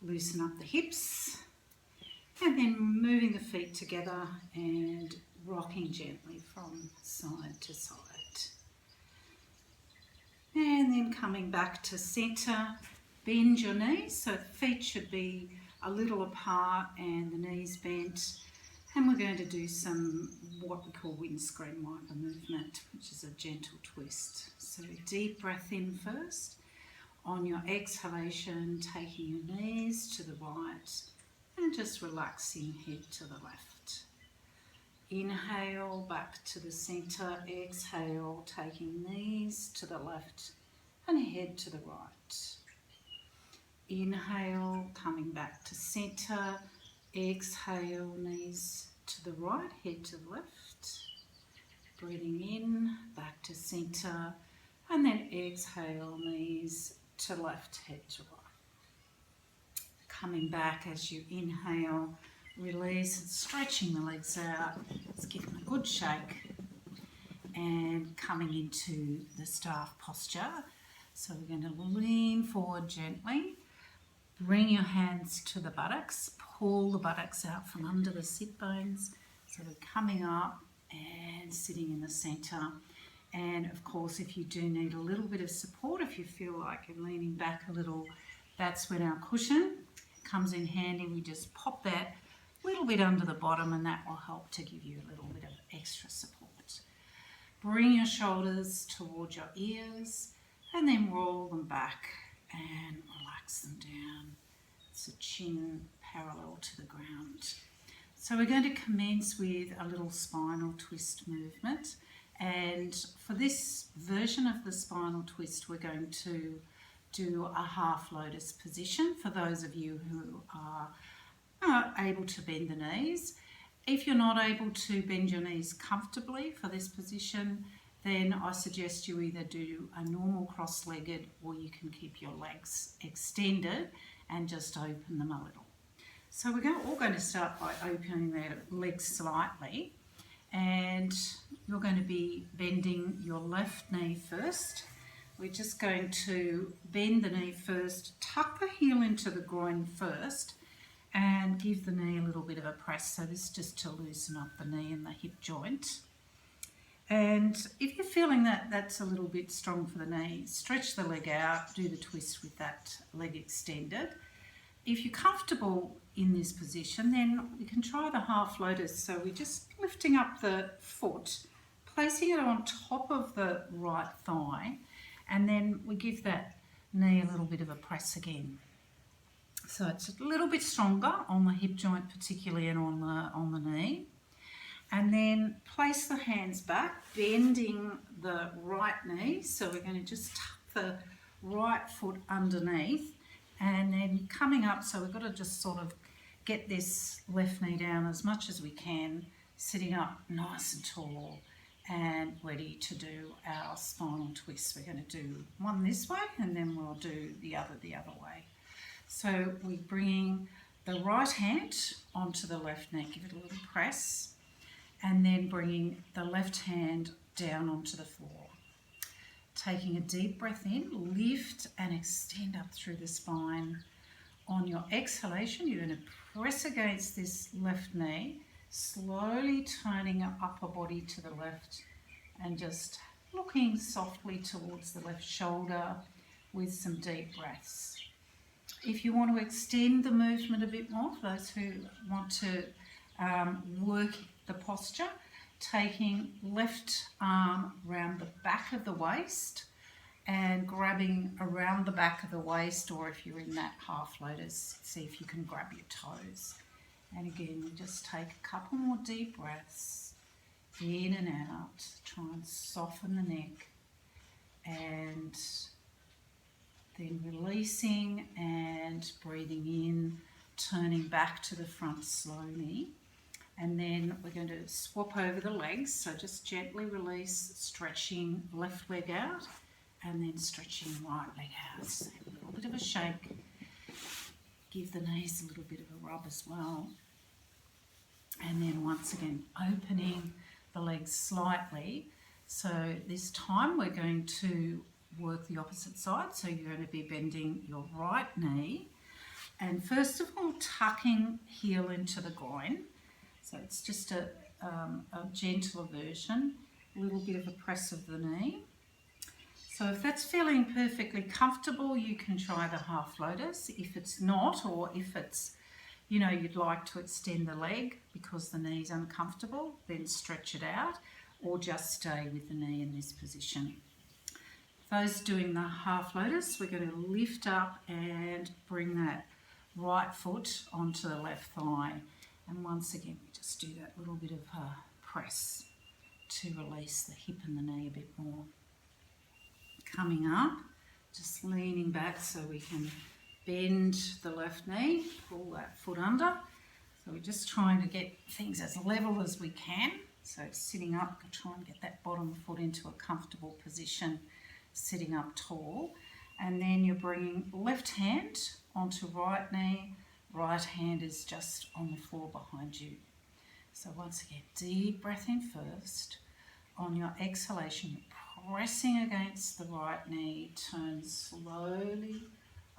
loosen up the hips, and then moving the feet together and rocking gently from side to side. And then coming back to centre bend your knees, so the feet should be a little apart and the knees bent. And we're going to do some what we call windscreen wiper movement, which is a gentle twist. So deep breath in first. On your exhalation, taking your knees to the right and just relaxing head to the left. Inhale back to the centre, exhale, taking knees to the left and head to the right. Inhale, coming back to centre, exhale, knees to the right, head to the left. Breathing in, back to centre, and then exhale, knees to left, head to right. Coming back as you inhale, release and stretching the legs out. Let's give them a good shake. And coming into the staff posture. So we're going to lean forward gently. Bring your hands to the buttocks. Pull the buttocks out from under the sit bones. So we're coming up and sitting in the centre. And of course, if you do need a little bit of support, if you feel like you're leaning back a little, that's when our cushion comes in handy. We just pop that a little bit under the bottom and that will help to give you a little bit of extra support. Bring your shoulders towards your ears and then roll them back and relax them down. So chin parallel to the ground. So we're going to commence with a little spinal twist movement. And for this version of the spinal twist, we're going to do a half lotus position for those of you who are able to bend the knees. If you're not able to bend your knees comfortably for this position, then I suggest you either do a normal cross-legged or you can keep your legs extended and just open them a little. So we're all going to start by opening their legs slightly. And you're going to be bending your left knee first. We're just going to bend the knee first, tuck the heel into the groin first and give the knee a little bit of a press. So this is just to loosen up the knee and the hip joint. And if you're feeling that that's a little bit strong for the knee, stretch the leg out, do the twist with that leg extended. If you're comfortable in this position, then we can try the half lotus. So we're just lifting up the foot, placing it on top of the right thigh, and then we give that knee a little bit of a press again. So it's a little bit stronger on the hip joint particularly and on the knee. And then place the hands back, bending the right knee. So we're going to just tuck the right foot underneath and then coming up. So we've got to just sort of get this left knee down as much as we can, sitting up nice and tall and ready to do our spinal twist. We're going to do one this way and then we'll do the other way. So we're bringing the right hand onto the left knee, give it a little press, and then bringing the left hand down onto the floor. Taking a deep breath in, lift and extend up through the spine. On your exhalation, you're going to press against this left knee, slowly turning your upper body to the left and just looking softly towards the left shoulder with some deep breaths. If you want to extend the movement a bit more, for those who want to work the posture, taking left arm around the back of the waist and grabbing around the back of the waist, or if you're in that half lotus, see if you can grab your toes. And again, we just take a couple more deep breaths in and out, try and soften the neck, and then releasing and breathing in, turning back to the front slowly. And then we're going to swap over the legs, so just gently release, stretching left leg out and then stretching right leg out. So a little bit of a shake. Give the knees a little bit of a rub as well. And then once again, opening the legs slightly. So this time we're going to work the opposite side. So you're going to be bending your right knee. And first of all, tucking heel into the groin. So it's just a gentler version, a little bit of a press of the knee. So if that's feeling perfectly comfortable, you can try the half lotus. If it's not, or if it's, you'd like to extend the leg because the knee's uncomfortable, then stretch it out, or just stay with the knee in this position. Those doing the half lotus, we're going to lift up and bring that right foot onto the left thigh. And once again, we just do that little bit of a press to release the hip and the knee a bit more. Coming up, just leaning back so we can bend the left knee, pull that foot under. So we're just trying to get things as level as we can. So sitting up, try and get that bottom foot into a comfortable position, sitting up tall. And then you're bringing left hand onto right knee, right hand is just on the floor behind you. So once again, deep breath in first. On your exhalation, you're pressing against the right knee, turn slowly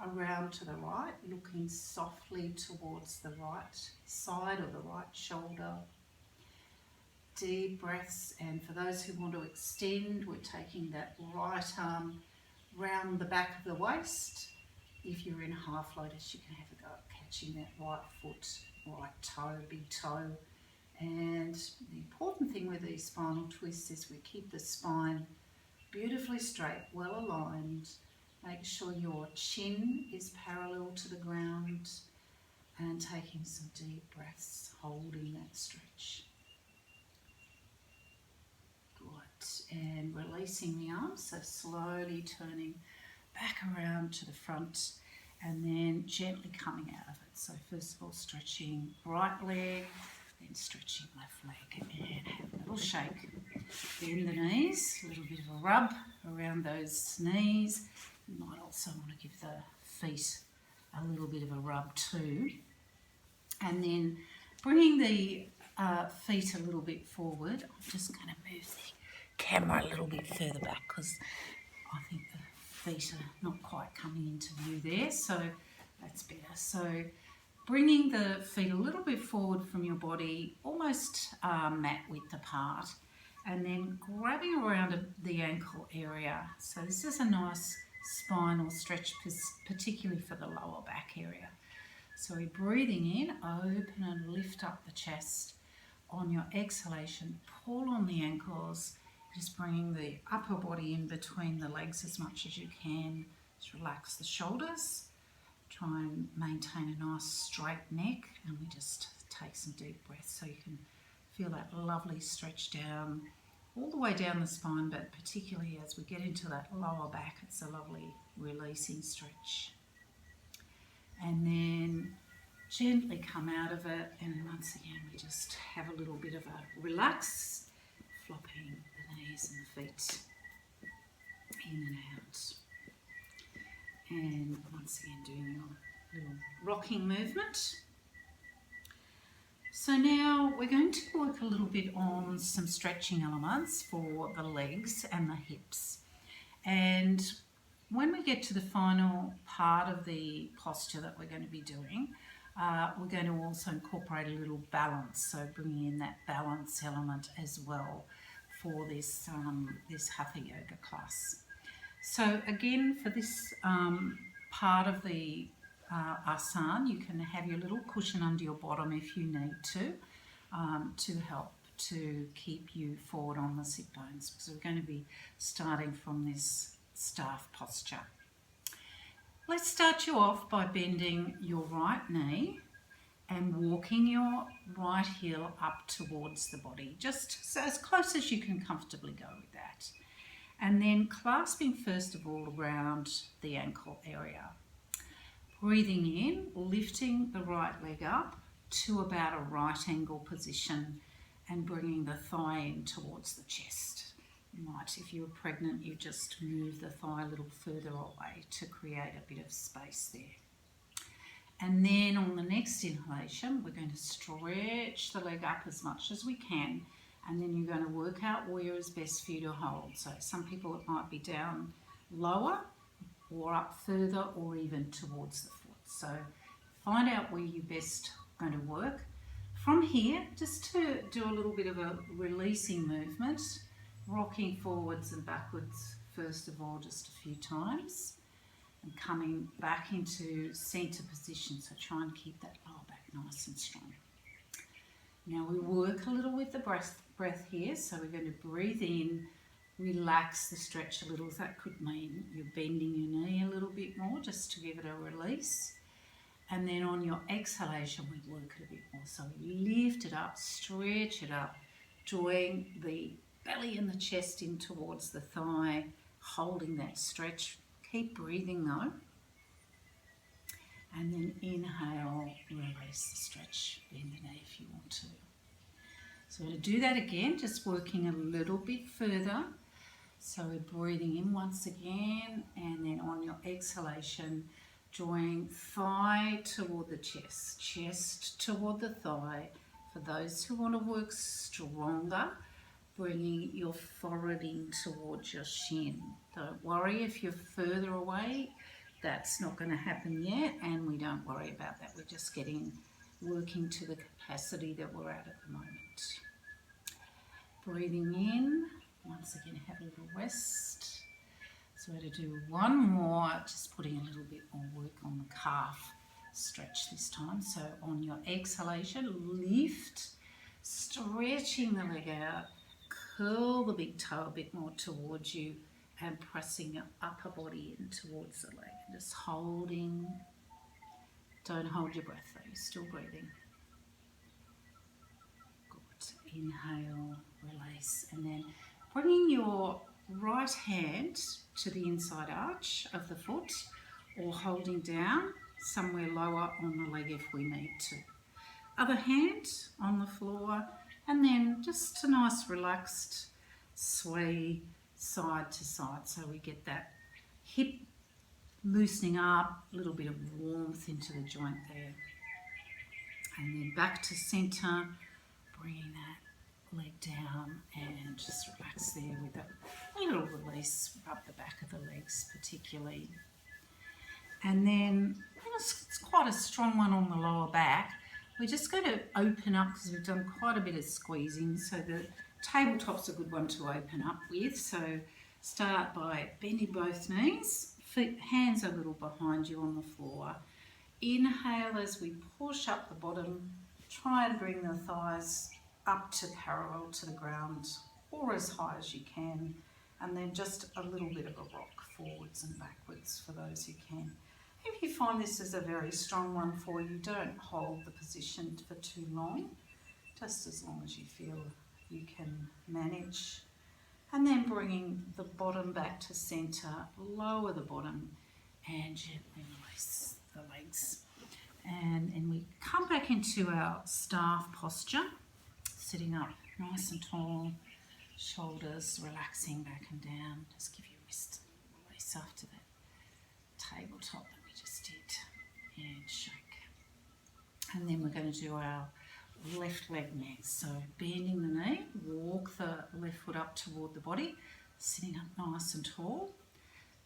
around to the right, looking softly towards the right side or the right shoulder. Deep breaths, and for those who want to extend, we're taking that right arm round the back of the waist. If you're in half lotus, you can have a go at catching that right foot, right toe, big toe. And the important thing with these spinal twists is we keep the spine beautifully straight, well aligned. Make sure your chin is parallel to the ground, and taking some deep breaths, holding that stretch. Good, and releasing the arms, so slowly turning back around to the front and then gently coming out of it. So first of all, stretching right leg, then stretching left leg, and have a little shake. Bend the knees, a little bit of a rub around those knees. You might also want to give the feet a little bit of a rub too. And then bringing the feet a little bit forward. I'm just going to move the camera a little bit further back because I think the feet are not quite coming into view there, so that's better. So bringing the feet a little bit forward from your body, almost mat width apart, and then grabbing around the ankle area. So this is a nice spinal stretch, particularly for the lower back area. So we're breathing in, open and lift up the chest. On your exhalation, pull on the ankles, just bringing the upper body in between the legs as much as you can. Just relax the shoulders. Try and maintain a nice straight neck, and we just take some deep breaths so you can feel that lovely stretch down, all the way down the spine, but particularly as we get into that lower back, it's a lovely releasing stretch. And then gently come out of it, and once again we just have a little bit of a relax, flopping the knees and the feet in and out. And once again doing your little rocking movement. So now we're going to work a little bit on some stretching elements for the legs and the hips. And when we get to the final part of the posture that we're going to be doing, we're going to also incorporate a little balance, so bringing in that balance element as well for this, this Hatha yoga class. So again, for this part of the asana, you can have your little cushion under your bottom if you need to help to keep you forward on the sit bones, because we're going to be starting from this staff posture. Let's start you off by bending your right knee and walking your right heel up towards the body, just so as close as you can comfortably go with that. And then clasping first of all around the ankle area. Breathing in, lifting the right leg up to about a right angle position and bringing the thigh in towards the chest. You might, if you're pregnant, you just move the thigh a little further away to create a bit of space there. And then on the next inhalation, we're going to stretch the leg up as much as we can, and then you're going to work out where is best for you to hold. So some people, it might be down lower or up further or even towards the foot. So find out where you're best going to work. From here, just to do a little bit of a releasing movement, rocking forwards and backwards first of all just a few times and coming back into centre position. So try and keep that lower back nice and strong. Now we work a little with the breath here. So we're going to breathe in, relax the stretch a little. That could mean you're bending your knee a little bit more just to give it a release. And then on your exhalation, we work it a bit more. So we lift it up, stretch it up, drawing the belly and the chest in towards the thigh, holding that stretch. Keep breathing though. And then inhale, release the stretch, bend the knee if you want to. So we're going to do that again, just working a little bit further. So we're breathing in once again, and then on your exhalation, drawing thigh toward the chest, chest toward the thigh. For those who want to work stronger, bringing your forehead in towards your shin. Don't worry if you're further away, that's not going to happen yet, and we don't worry about that. We're just working to the capacity that we're at the moment. Breathing in, once again have a little rest. So we're going to do one more, just putting a little bit more work on the calf stretch this time. So on your exhalation, lift, stretching the leg out, curl the big toe a bit more towards you and pressing your upper body in towards the leg. Just holding, don't hold your breath though, you're still breathing. Good, inhale, release, and then bringing your right hand to the inside arch of the foot or holding down somewhere lower on the leg if we need to. Other hand on the floor, and then just a nice relaxed sway side to side, so we get that hip loosening up, a little bit of warmth into the joint there. And then back to centre, bringing that leg down and just relax there with a little release up the back of the legs particularly. And then it's quite a strong one on the lower back. We're just going to open up because we've done quite a bit of squeezing, so the tabletop's a good one to open up with. So start by bending both knees, feet, hands a little behind you on the floor. Inhale as we push up the bottom, try and bring the thighs up to parallel to the ground or as high as you can, and then just a little bit of a rock forwards and backwards for those who can. If you find this is a very strong one for you, don't hold the position for too long, just as long as you feel you can manage. And then bringing the bottom back to centre, lower the bottom and gently release the legs. And we come back into our staff posture, sitting up nice and tall, shoulders relaxing back and down. Just give your wrist a release after that tabletop that we just did, and shake. And then we're going to do our left leg next. So bending the knee, walk the left foot up toward the body, sitting up nice and tall.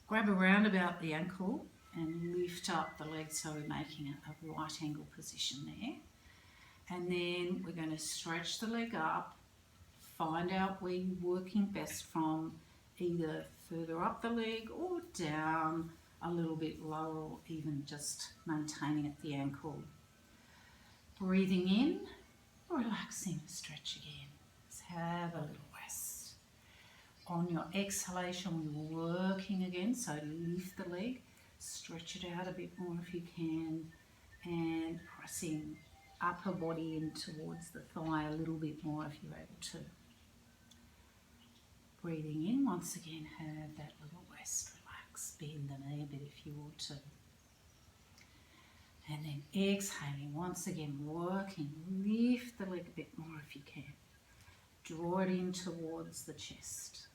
Grab around about the ankle and lift up the leg so we're making a right angle position there. And then we're going to stretch the leg up, find out where you're working best from, either further up the leg or down a little bit lower, or even just maintaining at the ankle. Breathing in, relaxing, stretch again. Let's have a little rest. On your exhalation, we're working again, so lift the leg, stretch it out a bit more if you can, and pressing upper body in towards the thigh a little bit more if you're able to. Breathing in, once again, have that little rest, relax, bend the knee a bit if you want to. And then exhaling, once again, working, lift the leg a bit more if you can. Draw it in towards the chest.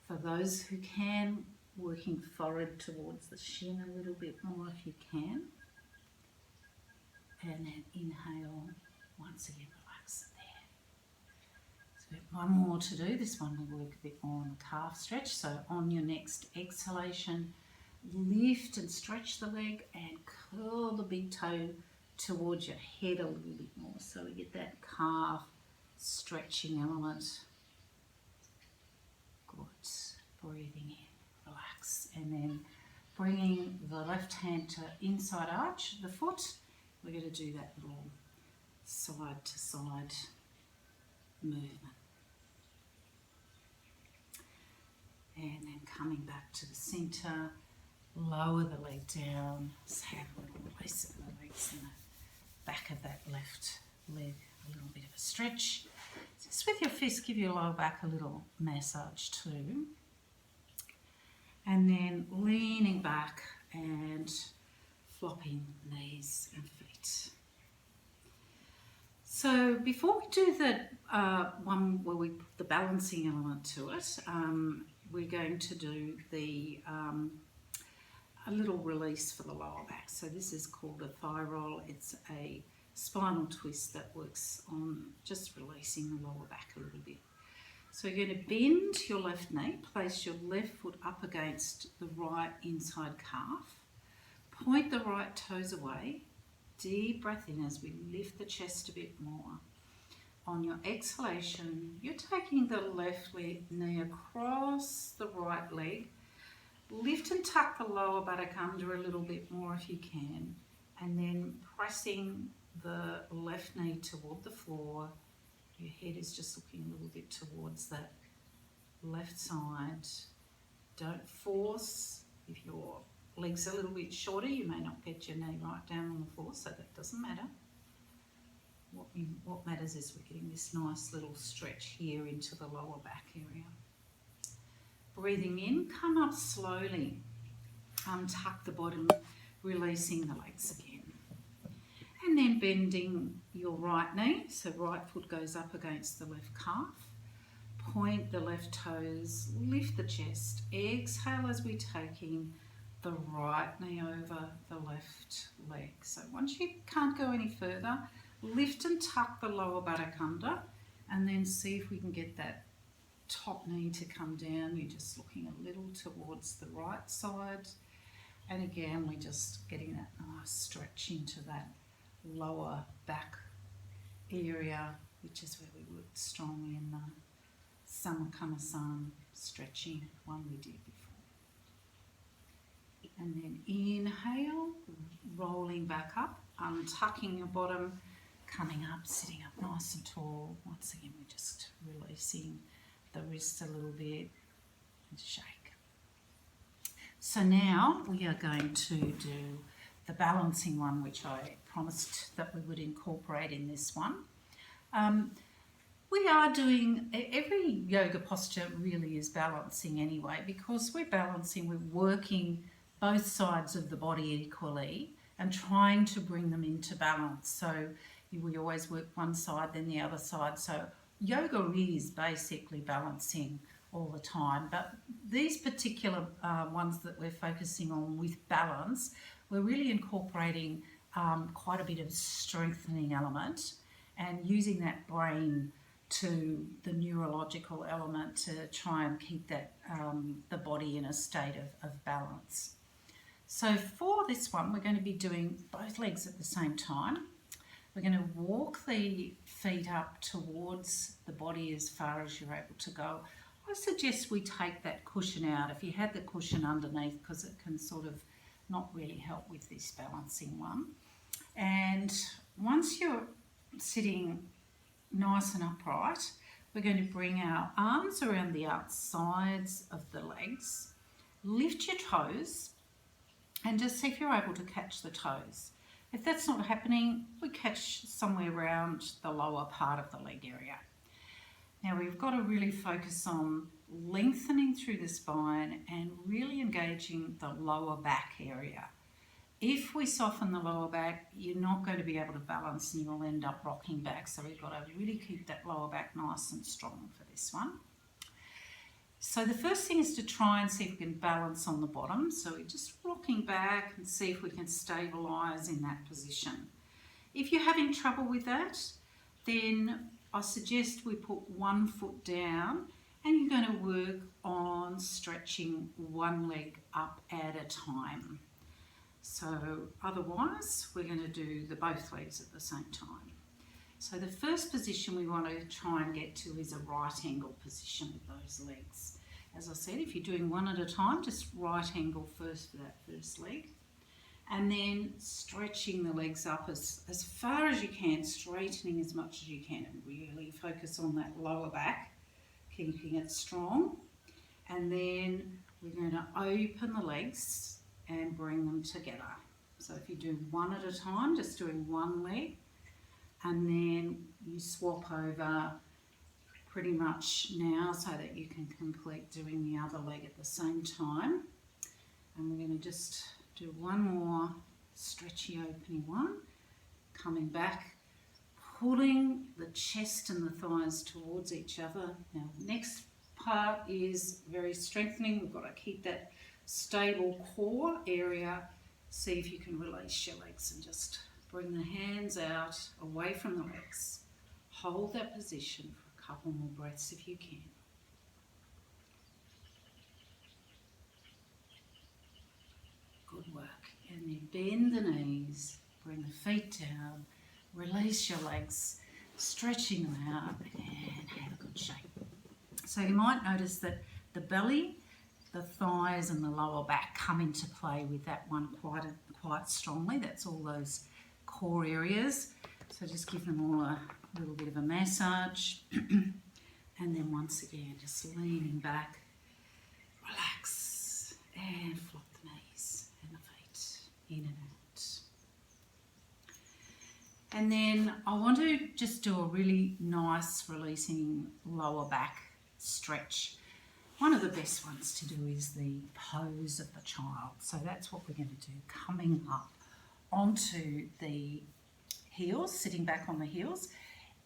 For those who can, working forward towards the shin a little bit more if you can. And then inhale, once again, relax it there. So we have one more to do. This one we work a bit more on the calf stretch. So on your next exhalation, lift and stretch the leg and curl the big toe towards your head a little bit more, so we get that calf stretching element. Good. Breathing in. relax. And then bringing the left hand to inside arch the foot, we're going to do that little side to side movement. And then coming back to the centre, lower the leg down, just have a little release of the legs and the back of that left leg, a little bit of a stretch. Just with your fist, give your lower back a little massage too. And then leaning back and flopping knees and feet. So before we do the one where we put the balancing element to it, we're going to do the a little release for the lower back. So this is called a thigh roll. It's a spinal twist that works on just releasing the lower back a little bit. So you're going to bend your left knee, place your left foot up against the right inside calf, point the right toes away, deep breath in as we lift the chest a bit more. On your exhalation, you're taking the left knee across the right leg. Lift and tuck the lower buttock under a little bit more if you can, and then pressing the left knee toward the floor. Your head is just looking a little bit towards that left side. Don't force. If your leg's a little bit shorter, you may not get your knee right down on the floor, so that doesn't matter. What matters is we're getting this nice little stretch here into the lower back area. Breathing in, come up slowly. Tuck the bottom, releasing the legs again. And then bending your right knee, so right foot goes up against the left calf. Point the left toes, lift the chest. Exhale as we're taking the right knee over the left leg. So once you can't go any further, lift and tuck the lower buttock under, and then see if we can get that top knee to come down. You're just looking a little towards the right side. And again, we're just getting that nice stretch into that lower back area, which is where we worked strongly in the Samakamasan stretching one we did before. And then inhale, rolling back up, untucking your bottom, coming up, sitting up nice and tall. Once again, we're just releasing the wrists a little bit and shake. So now we are going to do the balancing one, which I promised that we would incorporate in this one. We are doing, every yoga posture really is balancing anyway, because we're balancing, we're working both sides of the body equally and trying to bring them into balance. So we always work one side, then the other side. So yoga is basically balancing all the time, but these particular ones that we're focusing on with balance, we're really incorporating quite a bit of strengthening element and using that brain to the neurological element to try and keep that the body in a state of balance. So for this one, we're going to be doing both legs at the same time. We're going to walk the feet up towards the body as far as you're able to go. I suggest we take that cushion out if you had the cushion underneath, because it can sort of not really help with this balancing one. And once you're sitting nice and upright, we're going to bring our arms around the outsides of the legs, lift your toes, and just see if you're able to catch the toes. If that's not happening, we catch somewhere around the lower part of the leg area. Now we've got to really focus on lengthening through the spine and really engaging the lower back area. If we soften the lower back, you're not going to be able to balance and you'll end up rocking back. So we've got to really keep that lower back nice and strong for this one. So the first thing is to try and see if we can balance on the bottom. So we're just rocking back and see if we can stabilise in that position. If you're having trouble with that, then I suggest we put one foot down and you're going to work on stretching one leg up at a time. So otherwise, we're going to do the both legs at the same time. So the first position we want to try and get to is a right angle position with those legs. as I said, if you're doing one at a time, just right angle first for that first leg. And then stretching the legs up as far as you can, straightening as much as you can, and really focus on that lower back, keeping it strong. And then we're going to open the legs and bring them together. So if you do one at a time, just doing one leg, and then you swap over pretty much now so that you can complete doing the other leg at the same time. And we're going to just do one more stretchy opening one, coming back, pulling the chest and the thighs towards each other. Now next part is very strengthening. We've got to keep that stable core area. See if you can release your legs and just bring the hands out away from the legs. Hold that position for a couple more breaths if you can. Good work. And then bend the knees, bring the feet down, release your legs, stretching them out, and have a good shake. So you might notice that the belly, the thighs and the lower back come into play with that one quite strongly. That's all those core areas. So just give them all a little bit of a massage. And then once again, just leaning back, relax, and flop the knees and the feet in and out. And then I want to just do a really nice releasing lower back stretch. One of the best ones to do is the pose of the child. So that's what we're going to do, coming up onto the heels, sitting back on the heels.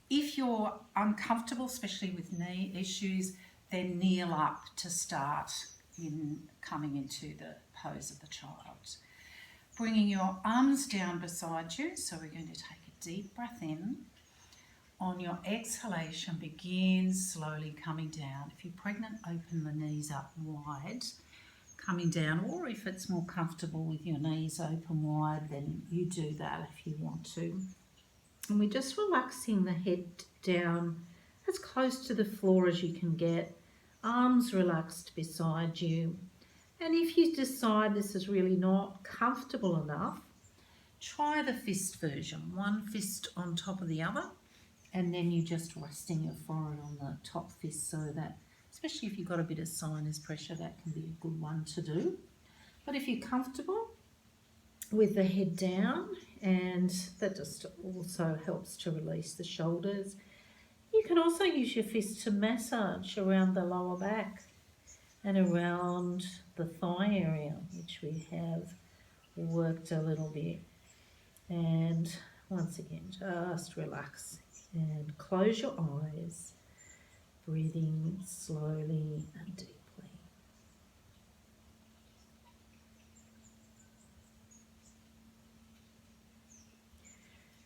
If you're uncomfortable, especially with knee issues, then kneel up to start in coming into the pose of the child. Bringing your arms down beside you. So we're going to take a deep breath in. On your exhalation, begin slowly coming down. If you're pregnant, open the knees up wide, coming down, or if it's more comfortable with your knees open wide, then you do that if you want to. And we're just relaxing the head down as close to the floor as you can get, arms relaxed beside you. And if you decide this is really not comfortable enough, try the fist version, one fist on top of the other. And then you're just resting your forehead on the top fist so that, especially if you've got a bit of sinus pressure, that can be a good one to do. But if you're comfortable with the head down, and that just also helps to release the shoulders, you can also use your fist to massage around the lower back and around the thigh area, which we have worked a little bit. And once again, just relax. And close your eyes, breathing slowly and deeply.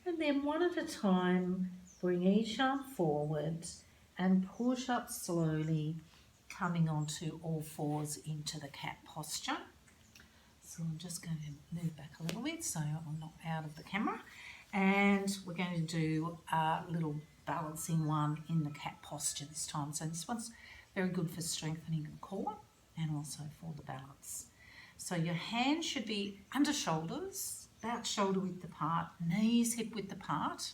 And then one at a time, bring each arm forward and push up slowly, coming onto all fours into the cat posture. So I'm just going to move back a little bit so I'm not out of the camera. And we're going to do a little balancing one in the cat posture this time. So this one's very good for strengthening the core and also for the balance. So your hands should be under shoulders, about shoulder width apart, knees hip width apart.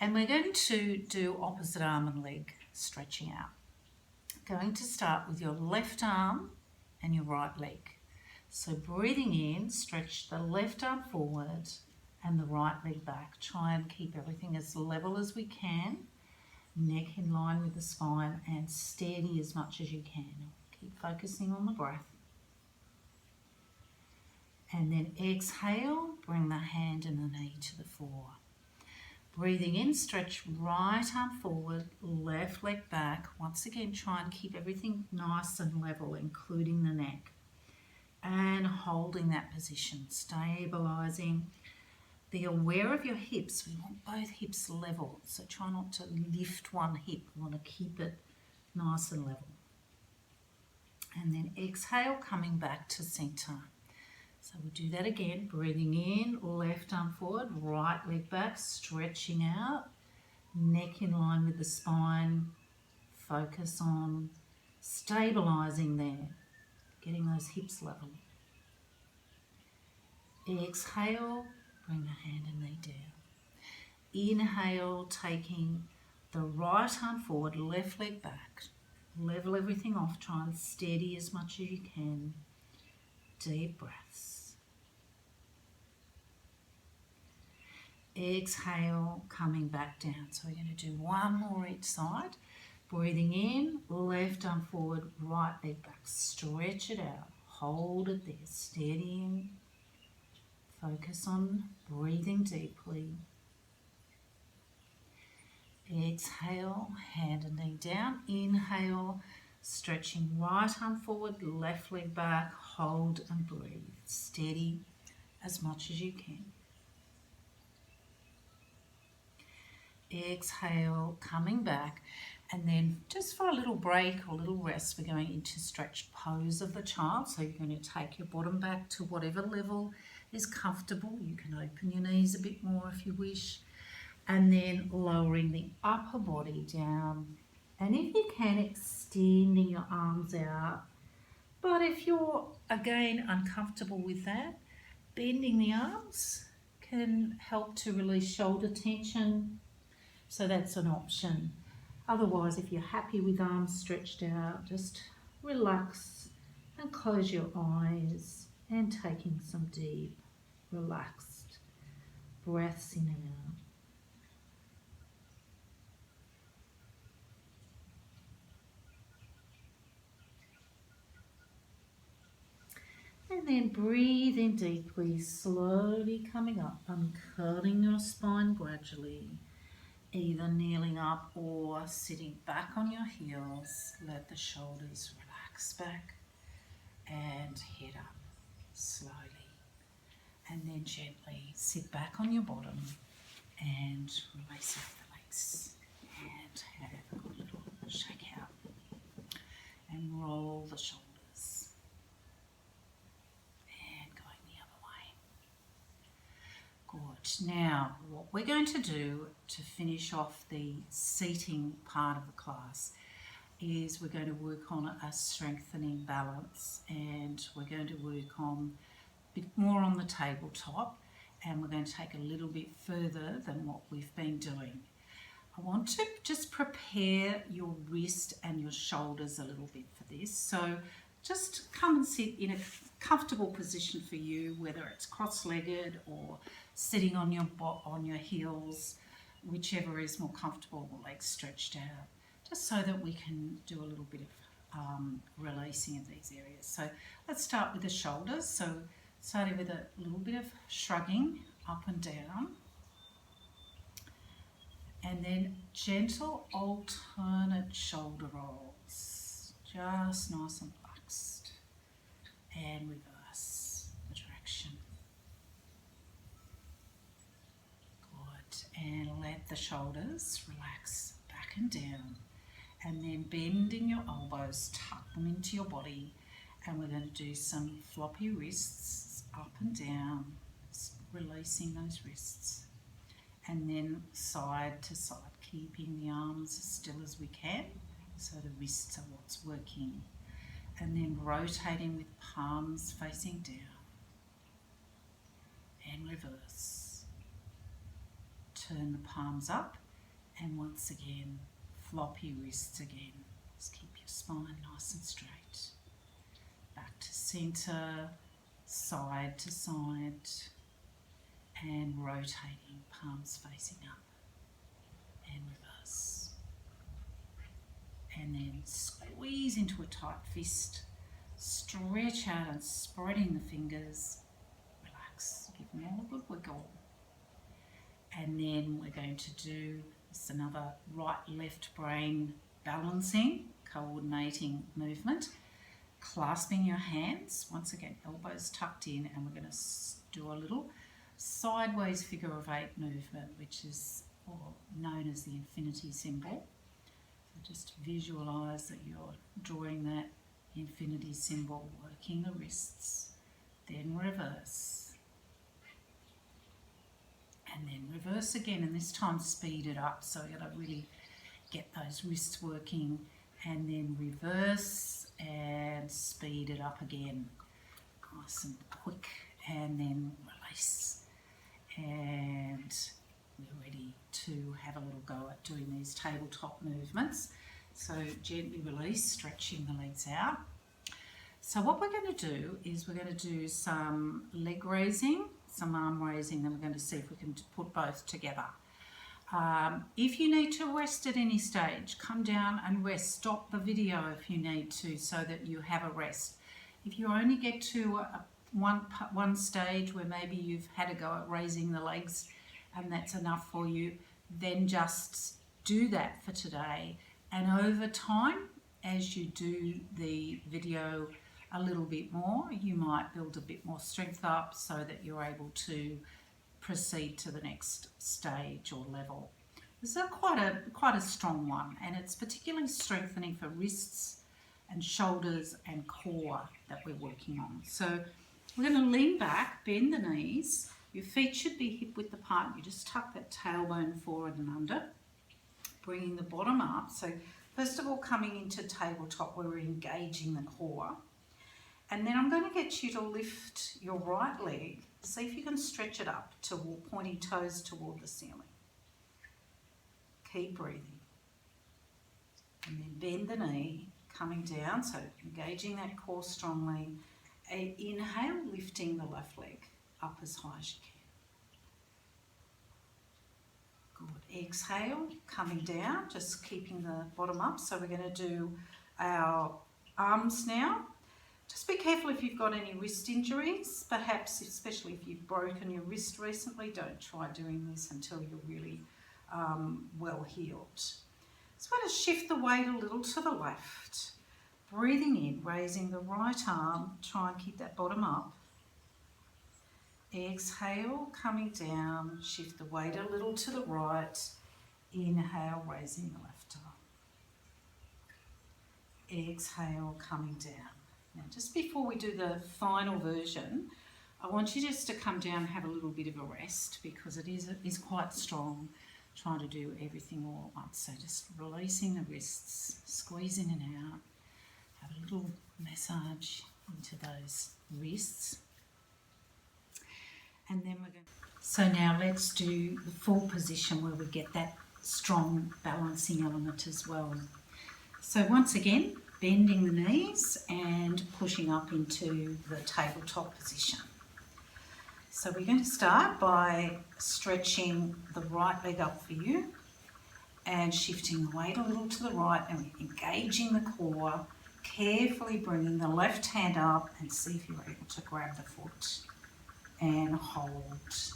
And we're going to do opposite arm and leg stretching out. Going to start with your left arm and your right leg. So breathing in, stretch the left arm forward and the right leg back. Try and keep everything as level as we can. Neck in line with the spine and steady as much as you can. Keep focusing on the breath. And then exhale, bring the hand and the knee to the fore. Breathing in, stretch right arm forward, left leg back. Once again, try and keep everything nice and level, including the neck. And holding that position, stabilizing. Be aware of your hips. We want both hips level, so try not to lift one hip. We want to keep it nice and level. And then exhale, coming back to center. So we'll do that again, breathing in, left arm forward, right leg back, stretching out, neck in line with the spine. Focus on Stabilising there, getting those hips level. Exhale, bring the hand and knee down. Inhale, taking the right arm forward, left leg back. Level everything off, try and steady as much as you can. Deep breaths. Exhale, coming back down. So we're going to do one more each side. Breathing in, left arm forward, right leg back. Stretch it out. Hold it there. Steadying. Focus on breathing deeply. Exhale, hand and knee down. Inhale, stretching right arm forward, left leg back. Hold and breathe. Steady as much as you can. Exhale, coming back, and then just for a little break or a little rest, we're going into stretched pose of the child. So you're going to take your bottom back to whatever level is comfortable. You can open your knees a bit more if you wish, and then lowering the upper body down. And if you can, extending your arms out. But if you're, again, uncomfortable with that, bending the arms can help to release shoulder tension. So that's an option. Otherwise, if you're happy with arms stretched out, just relax and close your eyes and taking some deep, relaxed breaths in and out. And then breathe in deeply, slowly coming up, uncurling your spine gradually. Either kneeling up or sitting back on your heels. Let the shoulders relax back and head up slowly. And then gently sit back on your bottom and release out the legs. And have a little shake out. And roll the shoulders. Good. Now, what we're going to do to finish off the seating part of the class is we're going to work on a strengthening balance, and we're going to work on a bit more on the tabletop, and we're going to take a little bit further than what we've been doing. I want to just prepare your wrist and your shoulders a little bit for this. So just come and sit in a comfortable position for you, whether it's cross-legged or sitting on your heels, whichever is more comfortable, legs stretched out, just so that we can do a little bit of releasing of these areas. So let's start with the shoulders. So starting with a little bit of shrugging up and down, and then gentle alternate shoulder rolls, just nice and relaxed, and reverse the direction. Good, and let the shoulders relax back and down, and then bending your elbows, tuck them into your body, and we're going to do some floppy wrists up and down, releasing those wrists. And then side to side, keeping the arms as still as we can, so the wrists are what's working. And then rotating with palms facing down. And reverse. Turn the palms up, and once again, floppy wrists again. Just keep your spine nice and straight. Back to centre, side to side. And rotating, palms facing up, and reverse. And then squeeze into a tight fist, stretch out and spreading the fingers, relax, give them all a good wiggle. And then we're going to do just another right-left brain balancing, coordinating movement, clasping your hands, once again elbows tucked in, and we're going to do a little sideways figure of 8 movement, which is known as the infinity symbol. So just visualize that you're drawing that infinity symbol, working the wrists, then reverse, and then reverse again, and this time speed it up, so you're going to really get those wrists working and then reverse and speed it up again. Nice and quick, and then release. And we're ready to have a little go at doing these tabletop movements. So gently release, stretching the legs out. So what we're going to do is we're going to do some leg raising, some arm raising, then we're going to see if we can put both together. If you need to rest at any stage, come down and rest. Stop the video if you need to so that you have a rest. If you only get to one stage where maybe you've had a go at raising the legs and that's enough for you, then just do that for today. And over time, as you do the video a little bit more, you might build a bit more strength up so that you're able to proceed to the next stage or level. This is quite a strong one, and it's particularly strengthening for wrists and shoulders and core that we're working on. So we're going to lean back, bend the knees. Your feet should be hip width apart. You just tuck that tailbone forward and under, bringing the bottom up. So first of all, coming into tabletop where we're engaging the core. And then I'm going to get you to lift your right leg. See if you can stretch it up to pointing toes toward the ceiling. Keep breathing. And then bend the knee, coming down, so engaging that core strongly. Inhale, lifting the left leg up as high as you can. Good. Exhale, coming down, just keeping the bottom up. So we're going to do our arms now. Just be careful if you've got any wrist injuries, perhaps especially if you've broken your wrist recently. Don't try doing this until you're really well healed. So we're going to shift the weight a little to the left. Breathing in, raising the right arm, try and keep that bottom up. Exhale, coming down, shift the weight a little to the right. Inhale, raising the left arm. Exhale, coming down. Now, just before we do the final version, I want you just to come down and have a little bit of a rest because it is quite strong, trying to do everything all at once. So just releasing the wrists, squeezing it out, have a little massage into those wrists. And then we're going to... So now let's do the full position where we get that strong balancing element as well. So once again, bending the knees and pushing up into the tabletop position. So we're going to start by stretching the right leg up for you and shifting the weight a little to the right and engaging the core, carefully bringing the left hand up and see if you're able to grab the foot and hold.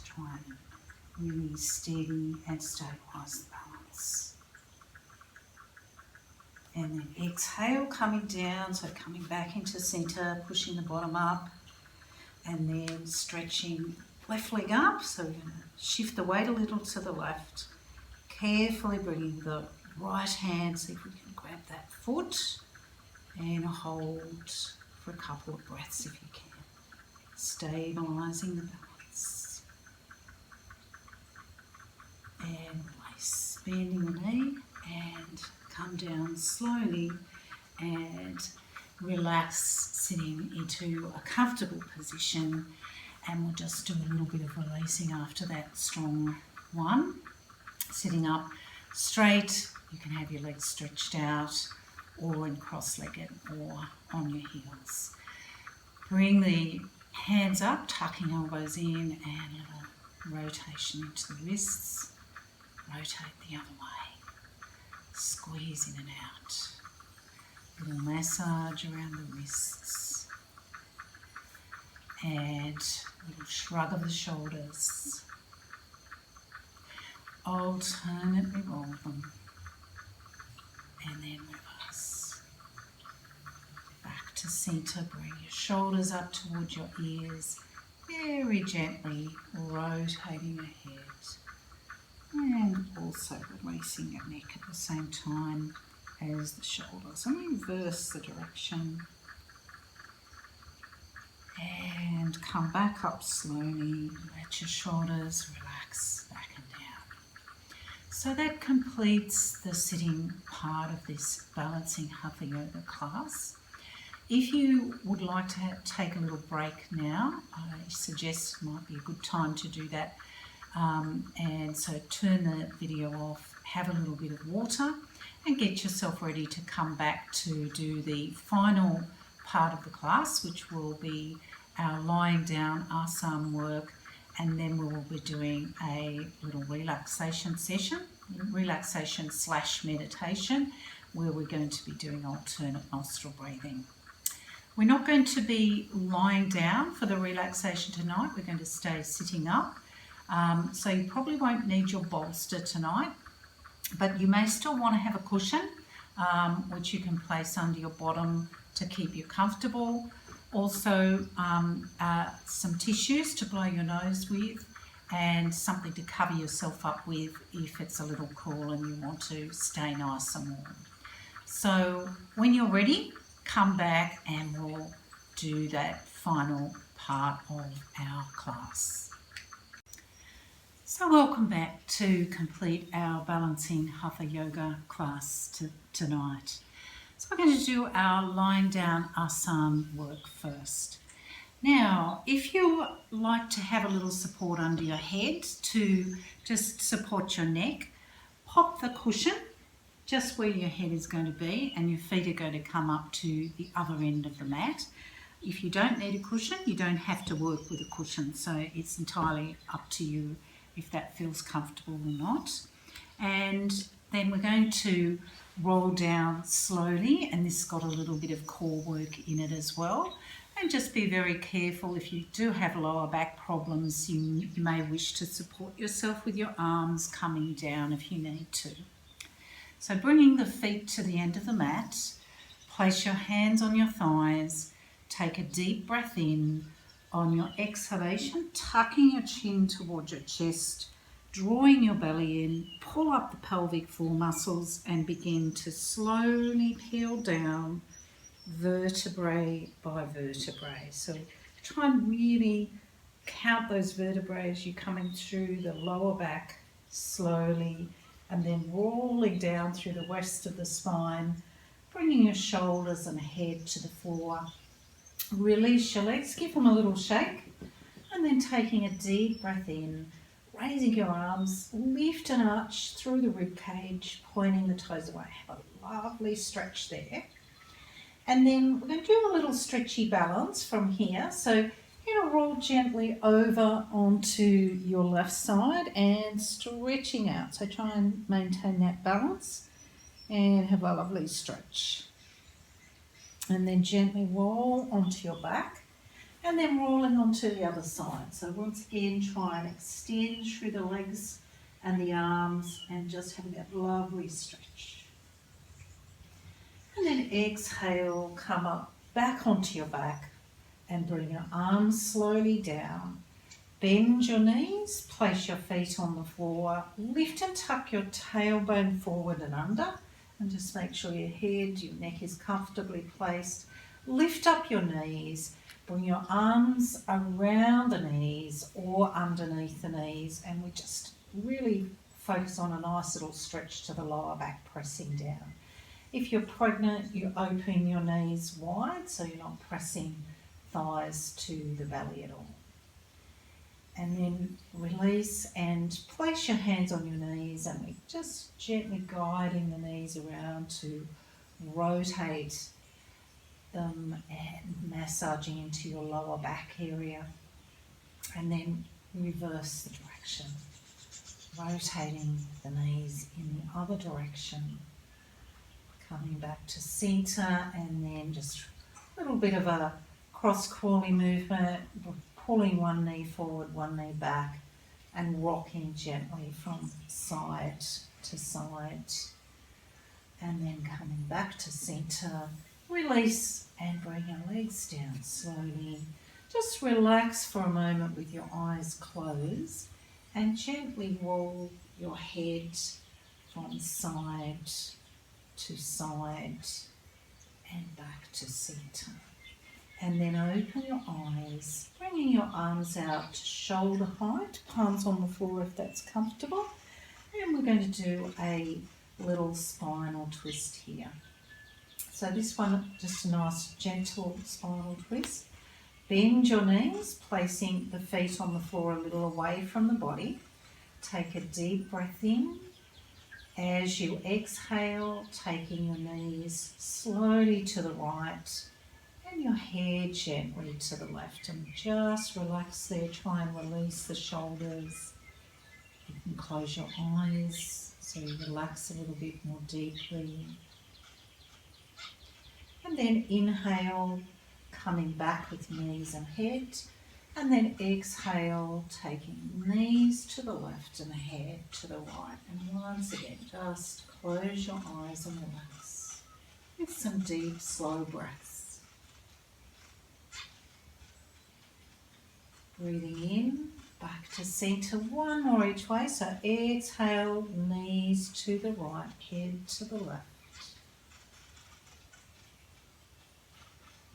Try and really steady and stabilise the balance. And then exhale, coming down, so coming back into centre, pushing the bottom up, and then stretching left leg up. So we're going to shift the weight a little to the left, carefully bringing the right hand, see if we can grab that foot, and hold for a couple of breaths if you can, stabilising the balance. And release, bending the knee, and come down slowly and relax, sitting into a comfortable position, and we'll just do a little bit of releasing after that strong one. Sitting up straight, you can have your legs stretched out or in cross-legged or on your heels. Bring the hands up, tucking elbows in, and a little rotation into the wrists. Rotate the other way. Squeeze in and out. A little massage around the wrists. And a little shrug of the shoulders. Alternately roll them. And then reverse. Back to centre. Bring your shoulders up towards your ears. Very gently rotating your head. And also releasing your neck at the same time as the shoulders. And reverse the direction. And come back up slowly. Let your shoulders relax back and down. So that completes the sitting part of this balancing Hatha yoga class. If you would like to take a little break now, I suggest it might be a good time to do that. And so turn the video off, have a little bit of water, and get yourself ready to come back to do the final part of the class, which will be our lying down Asana work, and then we will be doing a little relaxation session, relaxation/meditation, where we're going to be doing alternate nostril breathing. We're not going to be lying down for the relaxation tonight. We're going to stay sitting up. So you probably won't need your bolster tonight, but you may still want to have a cushion, which you can place under your bottom to keep you comfortable. Also, some tissues to blow your nose with, and something to cover yourself up with if it's a little cool and you want to stay nice and warm. So when you're ready, come back and we'll do that final part of our class. So welcome back to complete our balancing Hatha yoga class tonight. So we're going to do our lying down Asana work first. Now, if you like to have a little support under your head to just support your neck, pop the cushion just where your head is going to be, and your feet are going to come up to the other end of the mat. If you don't need a cushion, you don't have to work with a cushion, so it's entirely up to you if that feels comfortable or not. And then we're going to roll down slowly, and this has got a little bit of core work in it as well. And just be very careful. If you do have lower back problems, you may wish to support yourself with your arms coming down if you need to. So bringing the feet to the end of the mat, place your hands on your thighs, take a deep breath in. On your exhalation, tucking your chin towards your chest, drawing your belly in, pull up the pelvic floor muscles and begin to slowly peel down vertebrae by vertebrae. So try and really count those vertebrae as you're coming through the lower back slowly, and then rolling down through the rest of the spine, bringing your shoulders and head to the floor. Release your legs, give them a little shake, and then taking a deep breath in, raising your arms, lift and arch through the rib cage, pointing the toes away. Have a lovely stretch there. And then we're going to do a little stretchy balance from here. So you're going to roll gently over onto your left side and stretching out. So try and maintain that balance and have a lovely stretch. And then gently roll onto your back and then rolling onto the other side. So once again, try and extend through the legs and the arms and just having that lovely stretch. And then exhale, come up back onto your back and bring your arms slowly down. Bend your knees, place your feet on the floor, lift and tuck your tailbone forward and under, and just make sure your head, your neck is comfortably placed. Lift up your knees, bring your arms around the knees or underneath the knees, and we just really focus on a nice little stretch to the lower back, pressing down. If you're pregnant, you open your knees wide so you're not pressing thighs to the belly at all. And then release and place your hands on your knees, and we just gently guiding the knees around to rotate them and massaging into your lower back area. And then reverse the direction, rotating the knees in the other direction, coming back to centre, and then just a little bit of a cross-crawling movement, pulling one knee forward, one knee back, and rocking gently from side to side. And then coming back to centre, release and bring your legs down slowly. Just relax for a moment with your eyes closed and gently roll your head from side to side and back to centre. And then open your eyes, bringing your arms out to shoulder height, palms on the floor if that's comfortable. And we're going to do a little spinal twist here. So this one, just a nice gentle spinal twist. Bend your knees, placing the feet on the floor a little away from the body. Take a deep breath in. As you exhale, taking your knees slowly to the right and your head gently to the left, and just relax there. Try and release the shoulders. You can close your eyes so you relax a little bit more deeply. And then inhale, coming back with knees and head. And then exhale, taking knees to the left and head to the right. And once again, just close your eyes and relax with some deep, slow breaths. Breathing in, back to centre, one more each way. So exhale, knees to the right, head to the left.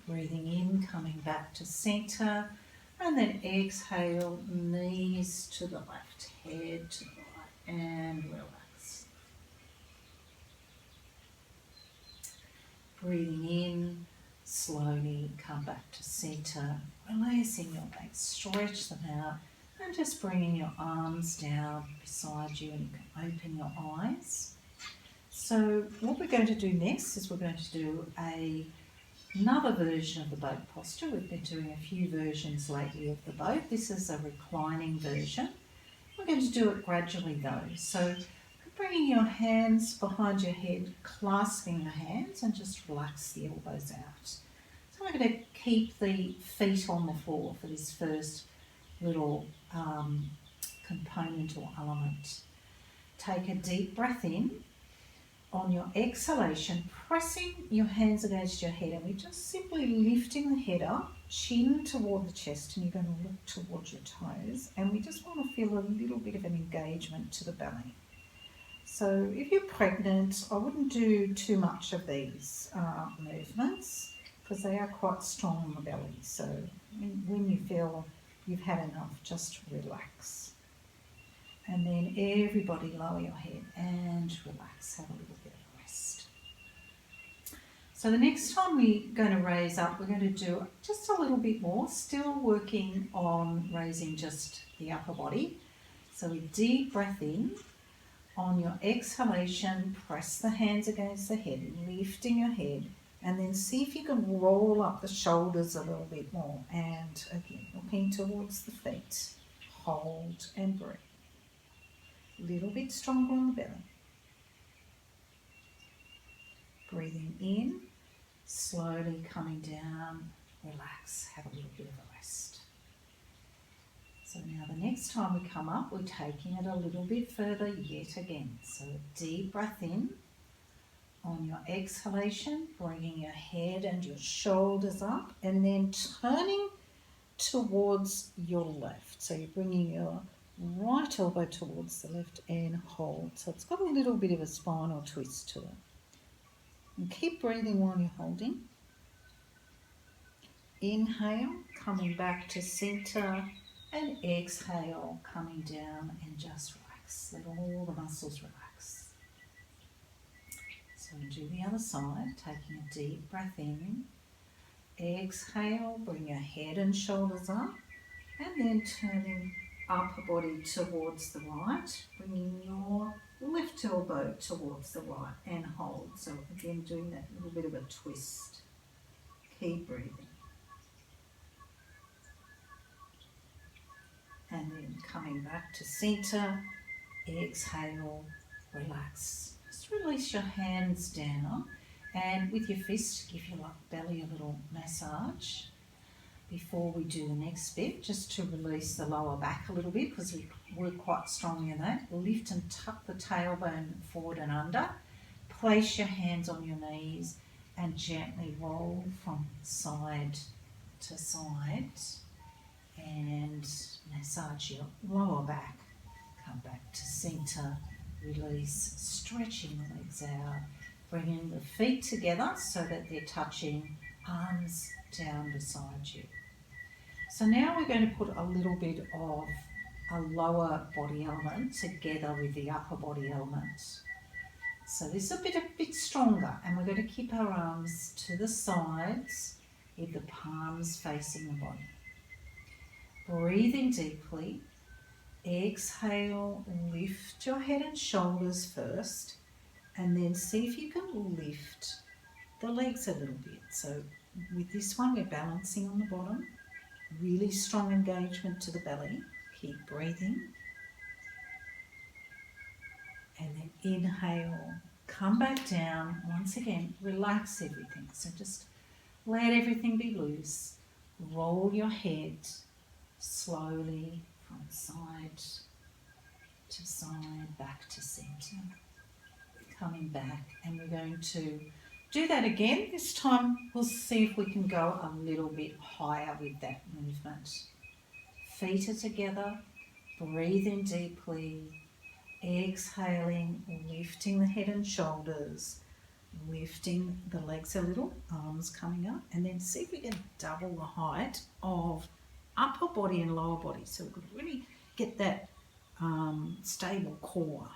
Breathing in, coming back to centre. And then exhale, knees to the left, head to the right, and relax. Breathing in, slowly come back to centre, releasing your legs, stretch them out, and just bringing your arms down beside you, and you can open your eyes. So what we're going to do next is we're going to do another version of the boat posture. We've been doing a few versions lately of the boat. This is a reclining version. We're going to do it gradually though. So bringing your hands behind your head, clasping your hands, and just relax the elbows out. So we're going to keep the feet on the floor for this first little component or element. Take a deep breath in. On your exhalation, pressing your hands against your head, and we're just simply lifting the head up, chin toward the chest, and you're going to look towards your toes, and we just want to feel a little bit of an engagement to the belly. So if you're pregnant, I wouldn't do too much of these movements because they are quite strong on the belly. So when you feel you've had enough, just relax. And then everybody lower your head and relax, have a little bit of a rest. So the next time we're going to raise up, we're going to do just a little bit more, still working on raising just the upper body. So a deep breath in. On your exhalation, press the hands against the head, lifting your head, and then see if you can roll up the shoulders a little bit more. And again, looking towards the feet, hold and breathe. A little bit stronger on the belly. Breathing in, slowly coming down, relax, have a little bit of a rest. So now the next time we come up, we're taking it a little bit further yet again. So deep breath in. On your exhalation, bringing your head and your shoulders up, and then turning towards your left. So you're bringing your right elbow towards the left and hold. So it's got a little bit of a spinal twist to it. And keep breathing while you're holding. Inhale, coming back to center, and exhale, coming down and just relax. Let all the muscles relax. So do the other side, taking a deep breath in. Exhale, bring your head and shoulders up, and then turning upper body towards the right, bringing your left elbow towards the right and hold. So again, doing that little bit of a twist. Keep breathing. And then coming back to center, exhale, relax. Just release your hands down, and with your fist, give your belly a little massage. Before we do the next bit, just to release the lower back a little bit because we work quite strongly in that. Lift and tuck the tailbone forward and under. Place your hands on your knees and gently roll from side to side and massage your lower back. Come back to center, release, stretching the legs out, bringing the feet together so that they're touching, arms down beside you. So now we're going to put a little bit of a lower body element together with the upper body element. So this is a bit stronger, and we're going to keep our arms to the sides with the palms facing the body. Breathe in deeply. Exhale, lift your head and shoulders first, and then see if you can lift the legs a little bit. So with this one, we're balancing on the bottom. Really strong engagement to the belly. Keep breathing. And then inhale, come back down. Once again, relax everything. So just let everything be loose. Roll your head slowly from side to side, back to center. Coming back, and we're going to do that again. This time we'll see if we can go a little bit higher with that movement. Feet are together. Breathe in deeply. Exhaling, lifting the head and shoulders, lifting the legs a little, arms coming up, and then see if we can double the height of upper body and lower body. So we could really get that stable core.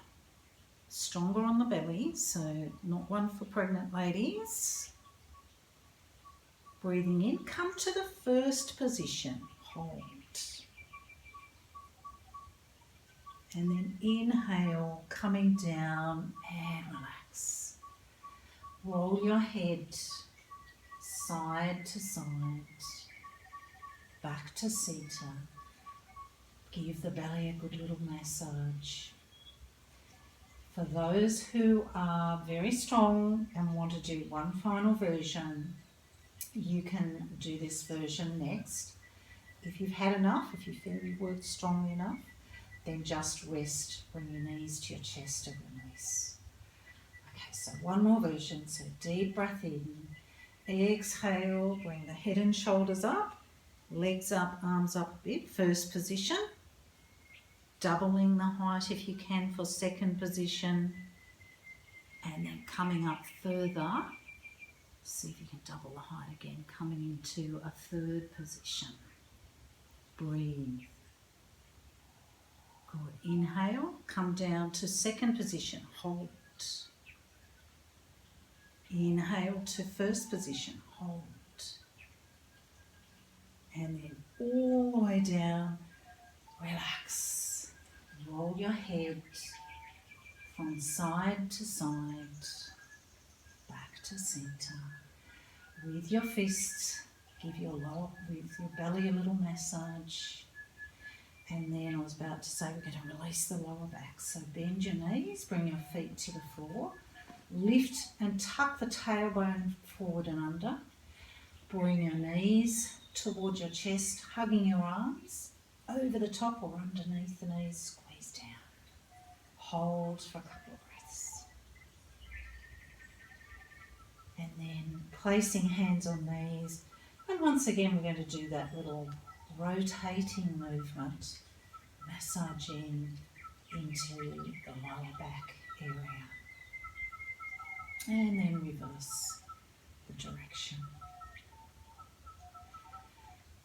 Stronger on the belly, so not one for pregnant ladies. Breathing in, come to the first position, hold. And then inhale, coming down and relax. Roll your head side to side, back to center. Give the belly a good little massage. For those who are very strong and want to do one final version, you can do this version next. If you've had enough, if you feel you've worked strongly enough, then just rest, bring your knees to your chest and release. Okay, so one more version. So deep breath in, exhale, bring the head and shoulders up, legs up, arms up a bit, first position. Doubling the height if you can for second position, and then coming up further. See if you can double the height again, coming into a third position. Breathe. Good. Inhale, come down to second position, hold. Inhale to first position, hold. And then all the way down, relax. Roll your head from side to side, back to center. With your fists, give your belly a little massage. And then I was about to say we're going to release the lower back. So bend your knees, bring your feet to the floor. Lift and tuck the tailbone forward and under. Bring your knees towards your chest, hugging your arms over the top or underneath the knees. Squeeze down. Hold for a couple of breaths. And then placing hands on knees. And once again, we're going to do that little rotating movement, massaging into the lower back area. And then reverse the direction.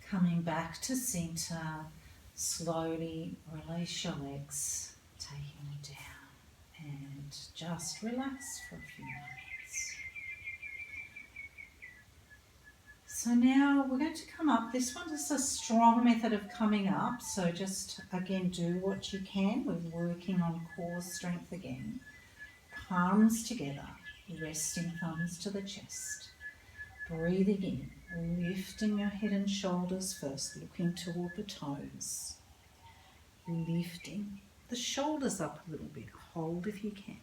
Coming back to center, slowly release your legs, taking you down, and just relax for a few minutes. So now we're going to come up. This one is a strong method of coming up, so just again do what you can. We're working on core strength again. Palms together, resting thumbs to the chest. Breathing in, lifting your head and shoulders first, looking toward the toes. Lifting the shoulders up a little bit, hold if you can.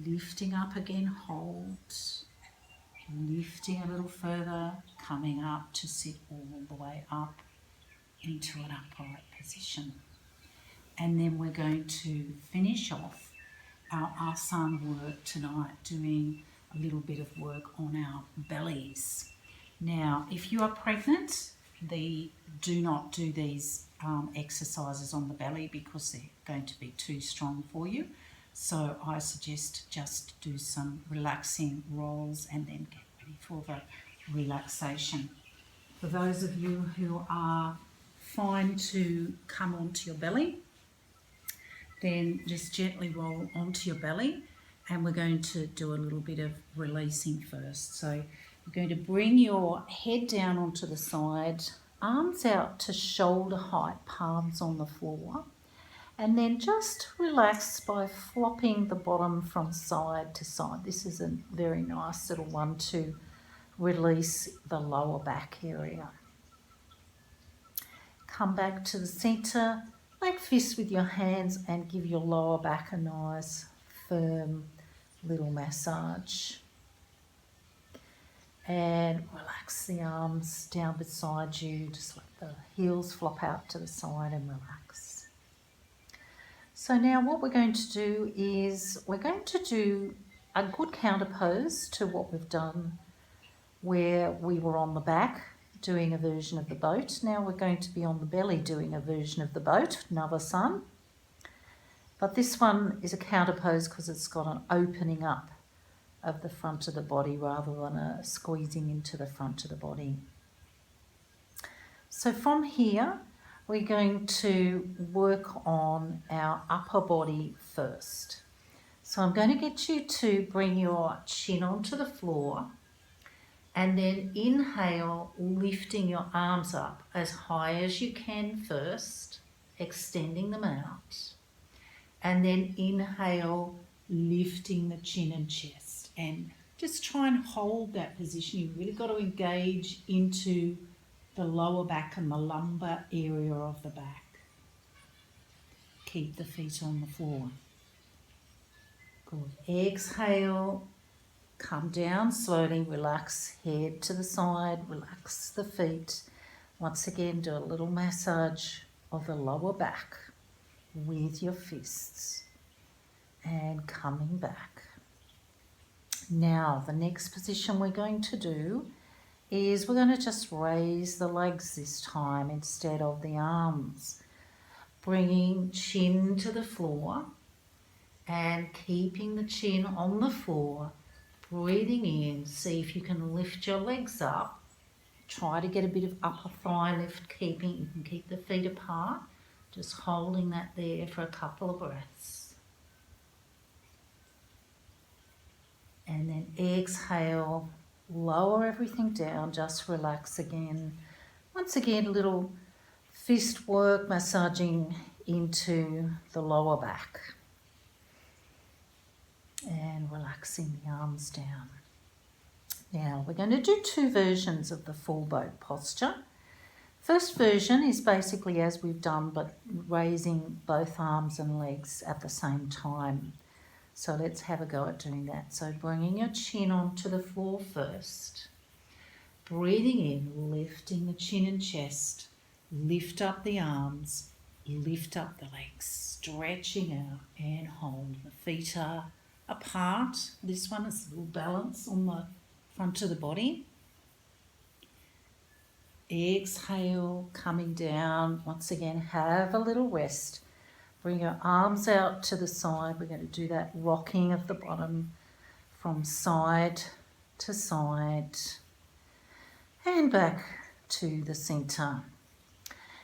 Lifting up again, hold. Lifting a little further, coming up to sit all the way up into an upright position. And then we're going to finish off our Asana work tonight, doing a little bit of work on our bellies. Now, if you are pregnant, do not do these exercises on the belly because they're going to be too strong for you. So I suggest just do some relaxing rolls and then get ready for the relaxation. For those of you who are find to come onto your belly, then just gently roll onto your belly, and we're going to do a little bit of releasing first. So you're going to bring your head down onto the side, arms out to shoulder height, palms on the floor, and then just relax by flopping the bottom from side to side. This is a very nice little one to release the lower back area. Come back to the centre, make fists with your hands and give your lower back a nice firm little massage. And relax the arms down beside you, just let the heels flop out to the side and relax. So now what we're going to do is we're going to do a good counter pose to what we've done where we were on the back doing a version of the boat. Now we're going to be on the belly doing a version of the boat, Tadasana. But this one is a counter pose because it's got an opening up of the front of the body rather than a squeezing into the front of the body. So from here, we're going to work on our upper body first. So I'm going to get you to bring your chin onto the floor and then inhale, lifting your arms up as high as you can first, extending them out. And then inhale, lifting the chin and chest. And just try and hold that position. You've really got to engage into the lower back and the lumbar area of the back. Keep the feet on the floor. Good. Exhale, come down slowly, relax head to the side, relax the feet. Once again, do a little massage of the lower back with your fists. And coming back. Now, the next position we're going to do is we're going to just raise the legs this time instead of the arms. Bringing chin to the floor and keeping the chin on the floor, breathing in. See if you can lift your legs up. Try to get a bit of upper thigh lift, you can keep the feet apart, just holding that there for a couple of breaths. And then exhale, lower everything down, just relax again. Once again, a little fist work, massaging into the lower back. And relaxing the arms down. Now we're going to do two versions of the full boat posture. First version is basically as we've done, but raising both arms and legs at the same time. So let's have a go at doing that. So bringing your chin onto the floor first. Breathing in, lifting the chin and chest. Lift up the arms, lift up the legs, stretching out and hold. The feet are apart. This one is a little balance on the front of the body. Exhale, coming down. Once again, have a little rest. Bring your arms out to the side. We're going to do that rocking of the bottom from side to side and back to the centre.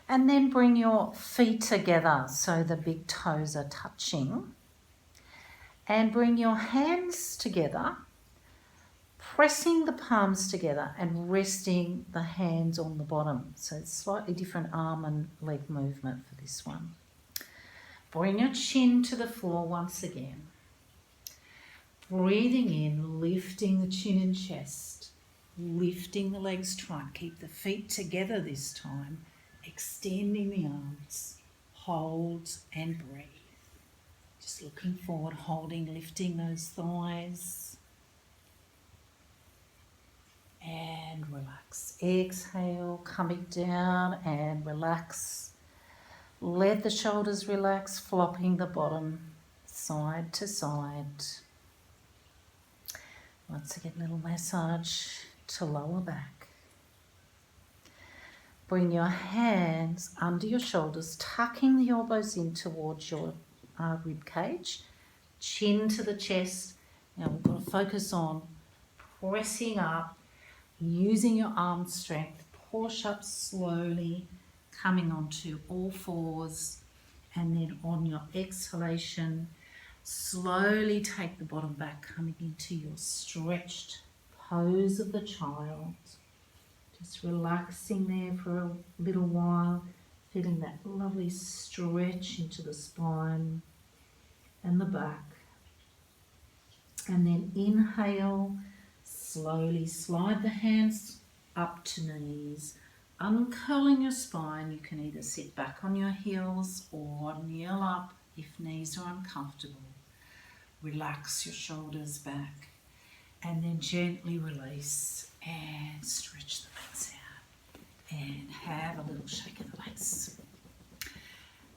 And then bring your feet together so the big toes are touching. And bring your hands together, pressing the palms together and resting the hands on the bottom. So it's slightly different arm and leg movement for this one. Bring your chin to the floor once again. Breathing in, lifting the chin and chest, lifting the legs, try and keep the feet together this time, extending the arms, hold and breathe. Just looking forward, holding, lifting those thighs. And relax. Exhale, coming down and relax. Let the shoulders relax, flopping the bottom side to side. Once again, little massage to lower back. Bring your hands under your shoulders, tucking the elbows in towards your rib cage, chin to the chest. Now we've got to focus on pressing up, using your arm strength, push up slowly, coming onto all fours, and then on your exhalation, slowly take the bottom back, coming into your stretched pose of the child. Just relaxing there for a little while, feeling that lovely stretch into the spine and the back. And then inhale, slowly slide the hands up to knees, uncurling your spine. You can either sit back on your heels or kneel up if knees are uncomfortable. Relax your shoulders back and then gently release and stretch the legs out and have a little shake of the legs.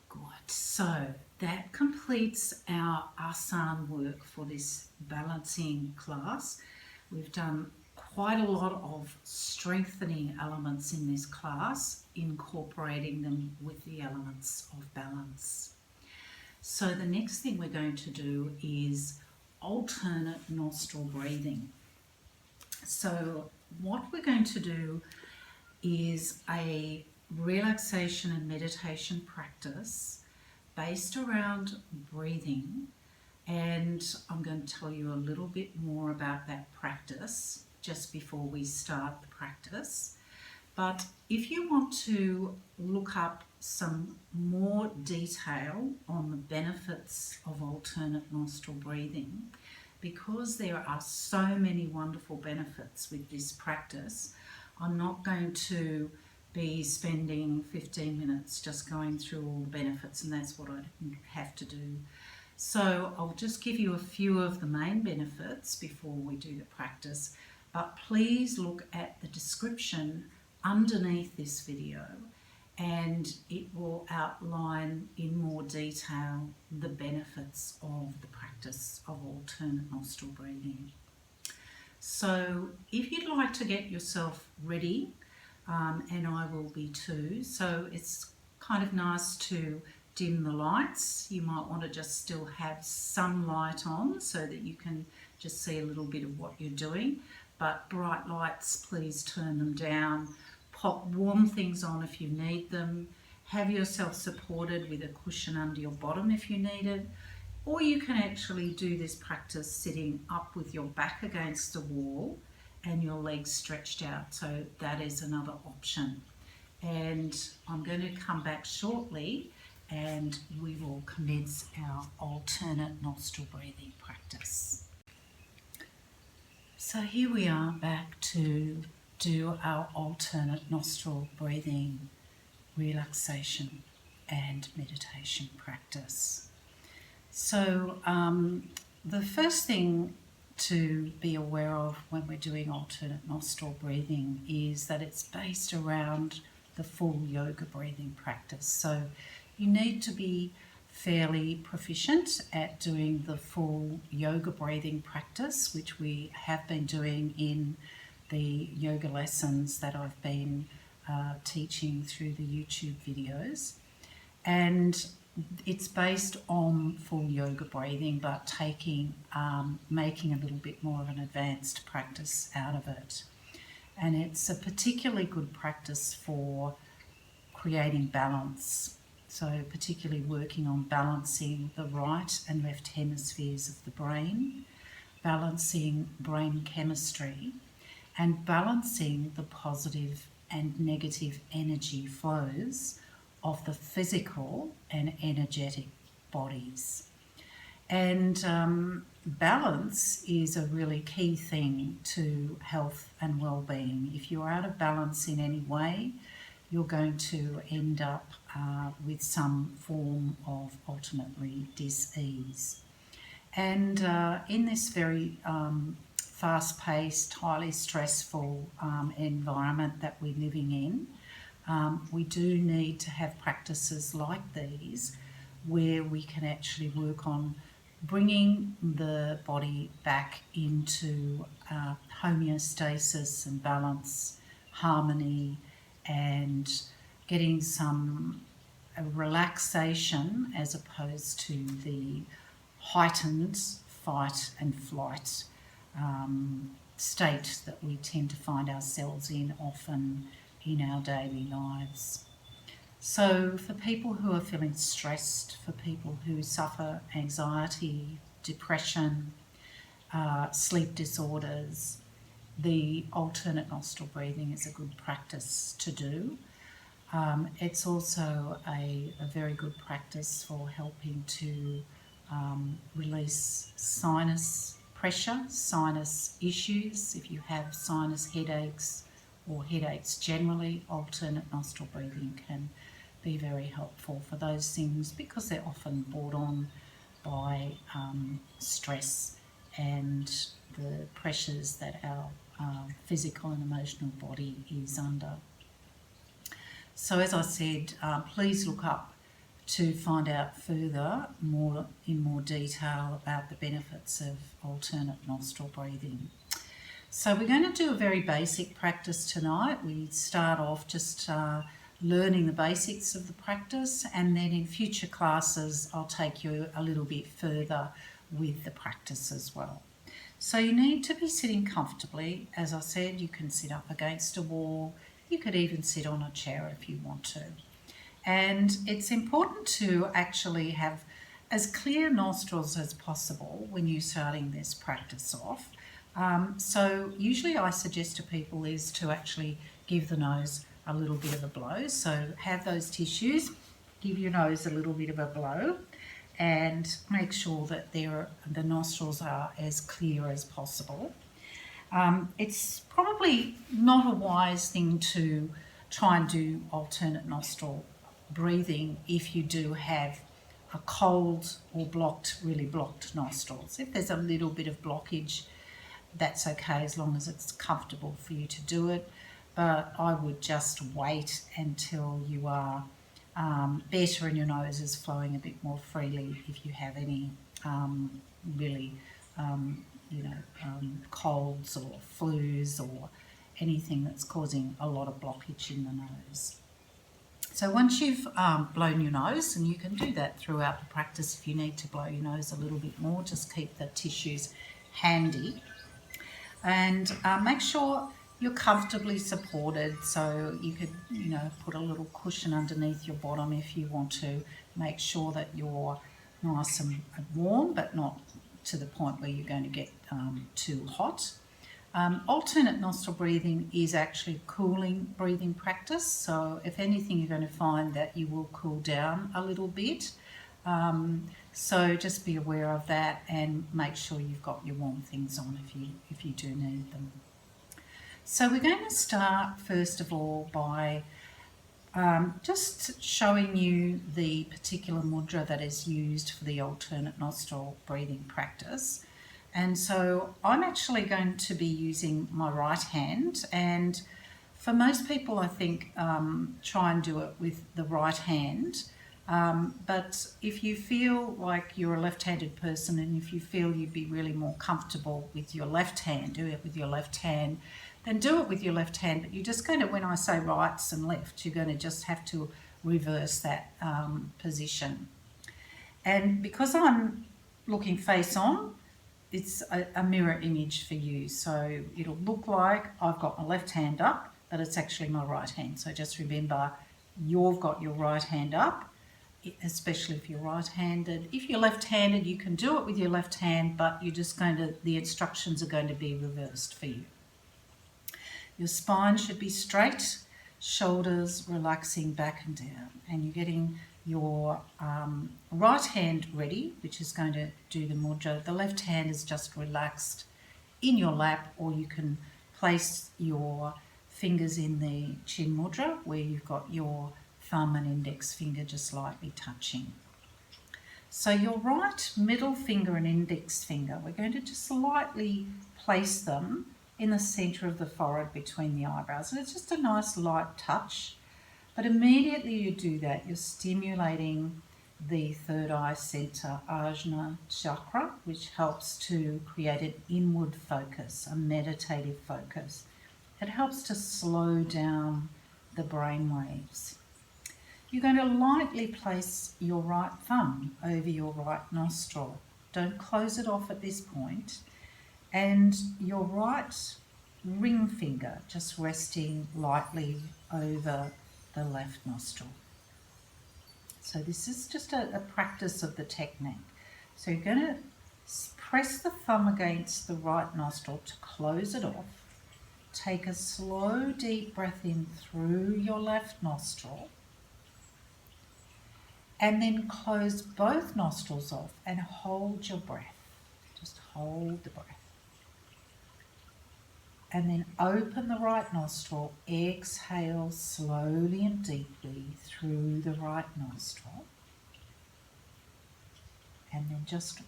Good. So that completes our Asana work for this balancing class. We've done quite a lot of strengthening elements in this class, incorporating them with the elements of balance. So the next thing we're going to do is alternate nostril breathing. So what we're going to do is a relaxation and meditation practice based around breathing, and I'm going to tell you a little bit more about that practice just before we start the practice. But if you want to look up some more detail on the benefits of alternate nostril breathing, because there are so many wonderful benefits with this practice, I'm not going to be spending 15 minutes just going through all the benefits, and that's what I have to do. So I'll just give you a few of the main benefits before we do the practice, but please look at the description underneath this video and it will outline in more detail the benefits of the practice of alternate nostril breathing. So if you'd like to get yourself ready, and I will be too, so it's kind of nice to dim the lights. You might want to just still have some light on so that you can just see a little bit of what you're doing, but bright lights, please turn them down. Pop warm things on if you need them. Have yourself supported with a cushion under your bottom if you need it, or you can actually do this practice sitting up with your back against the wall and your legs stretched out, so that is another option. And I'm going to come back shortly and we will commence our alternate nostril breathing practice. So here we are back to do our alternate nostril breathing relaxation and meditation practice. So the first thing to be aware of when we're doing alternate nostril breathing is that it's based around the full yoga breathing practice. So you need to be fairly proficient at doing the full yoga breathing practice, which we have been doing in the yoga lessons that I've been teaching through the YouTube videos. And it's based on full yoga breathing, but making a little bit more of an advanced practice out of it. And it's a particularly good practice for creating balance. So particularly working on balancing the right and left hemispheres of the brain, balancing brain chemistry, and balancing the positive and negative energy flows of the physical and energetic bodies. And balance is a really key thing to health and well-being. If you're out of balance in any way, you're going to end up with some form of ultimately dis-ease. And in this very fast-paced, highly stressful environment that we're living in, we do need to have practices like these where we can actually work on bringing the body back into homeostasis and balance, harmony, and getting some relaxation as opposed to the heightened fight and flight state that we tend to find ourselves in often in our daily lives. So for people who are feeling stressed, for people who suffer anxiety, depression, sleep disorders, the alternate nostril breathing is a good practice to do. It's also a very good practice for helping to release sinus pressure, sinus issues. If you have sinus headaches or headaches generally, alternate nostril breathing can be very helpful for those things because they're often brought on by stress and the pressures that our physical and emotional body is under. So as I said, please look up to find out further in more detail about the benefits of alternate nostril breathing. So we're going to do a very basic practice tonight. We start off just learning the basics of the practice, and then in future classes I'll take you a little bit further with the practice as well. So you need to be sitting comfortably. As I said, you can sit up against a wall. You could even sit on a chair if you want to. And it's important to actually have as clear nostrils as possible when you're starting this practice off. So usually I suggest to people is to actually give the nose a little bit of a blow. So have those tissues, give your nose a little bit of a blow, and make sure that the nostrils are as clear as possible. It's probably not a wise thing to try and do alternate nostril breathing if you do have a cold or really blocked nostrils. If there's a little bit of blockage, that's okay as long as it's comfortable for you to do it. But I would just wait until you are better and your nose is flowing a bit more freely if you have any really colds or flus or anything that's causing a lot of blockage in the nose. So once you've blown your nose, and you can do that throughout the practice if you need to blow your nose a little bit more, just keep the tissues handy, and make sure you're comfortably supported. So you could put a little cushion underneath your bottom if you want to. Make sure that you're nice and warm, but not to the point where you're going to get too hot. Alternate nostril breathing is actually a cooling breathing practice, so if anything you're going to find that you will cool down a little bit. So just be aware of that and make sure you've got your warm things on if you do need them. So we're going to start first of all by just showing you the particular mudra that is used for the alternate nostril breathing practice. And so I'm actually going to be using my right hand, and for most people I think try and do it with the right hand. But if you feel like you're a left-handed person and if you feel you'd be really more comfortable with your left hand, do it with your left hand, then do it with your left hand. But you're just going to, when I say rights and left, you're going to just have to reverse that position. And because I'm looking face on, it's a mirror image for you. So it'll look like I've got my left hand up, but it's actually my right hand. So just remember, you've got your right hand up, especially if you're right-handed. If you're left-handed, you can do it with your left hand, but the instructions are going to be reversed for you. Your spine should be straight, shoulders relaxing back and down, and you're getting your right hand ready, which is going to do the mudra. The left hand is just relaxed in your lap, or you can place your fingers in the chin mudra where you've got your thumb and index finger just lightly touching. So your right middle finger and index finger, we're going to just lightly place them in the centre of the forehead between the eyebrows. And it's just a nice light touch. But immediately you do that, you're stimulating the third eye centre, Ajna chakra, which helps to create an inward focus, a meditative focus. It helps to slow down the brain waves. You're going to lightly place your right thumb over your right nostril. Don't close it off at this point. And your right ring finger just resting lightly over the left nostril. So this is just a practice of the technique. So you're going to press the thumb against the right nostril to close it off. Take a slow, deep breath in through your left nostril. And then close both nostrils off and hold your breath. Just hold the breath. And then open the right nostril. Exhale slowly and deeply through the right nostril. And then just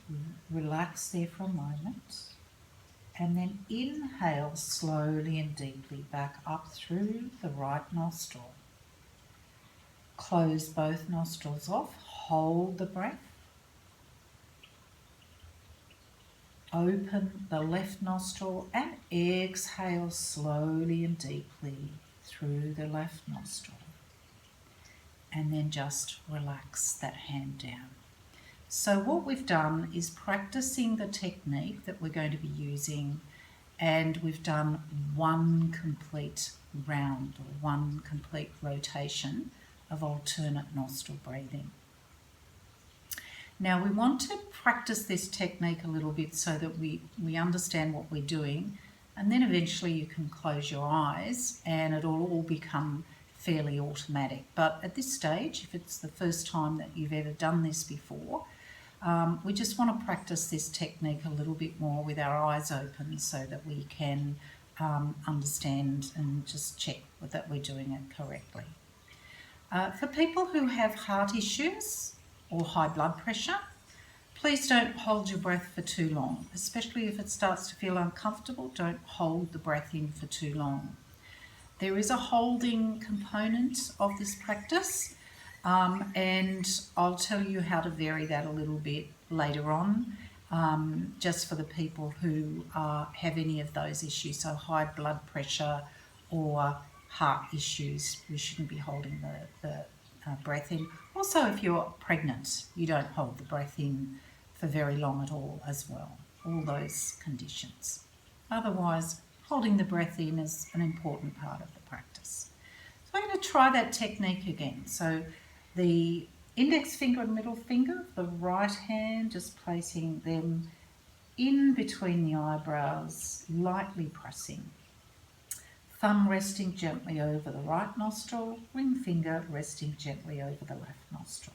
relax there for a moment. And then inhale slowly and deeply back up through the right nostril. Close both nostrils off, hold the breath. Open the left nostril and exhale slowly and deeply through the left nostril. And then just relax that hand down. So what we've done is practicing the technique that we're going to be using, and we've done one complete round or one complete rotation of alternate nostril breathing. Now we want to practice this technique a little bit so that we understand what we're doing, and then eventually you can close your eyes and it'll all become fairly automatic. But at this stage, if it's the first time that you've ever done this before, we just want to practice this technique a little bit more with our eyes open so that we can understand and just check that we're doing it correctly. For people who have heart issues or high blood pressure, please don't hold your breath for too long, especially if it starts to feel uncomfortable. Don't hold the breath in for too long. There is a holding component of this practice, and I'll tell you how to vary that a little bit later on, just for the people who have any of those issues, so high blood pressure or heart issues. We shouldn't be holding the breath in. Also, if you're pregnant, you don't hold the breath in for very long at all as well, all those conditions. Otherwise, holding the breath in is an important part of the practice. So I'm going to try that technique again. So the index finger and middle finger of the right hand, just placing them in between the eyebrows, lightly pressing. Thumb resting gently over the right nostril, ring finger resting gently over the left nostril.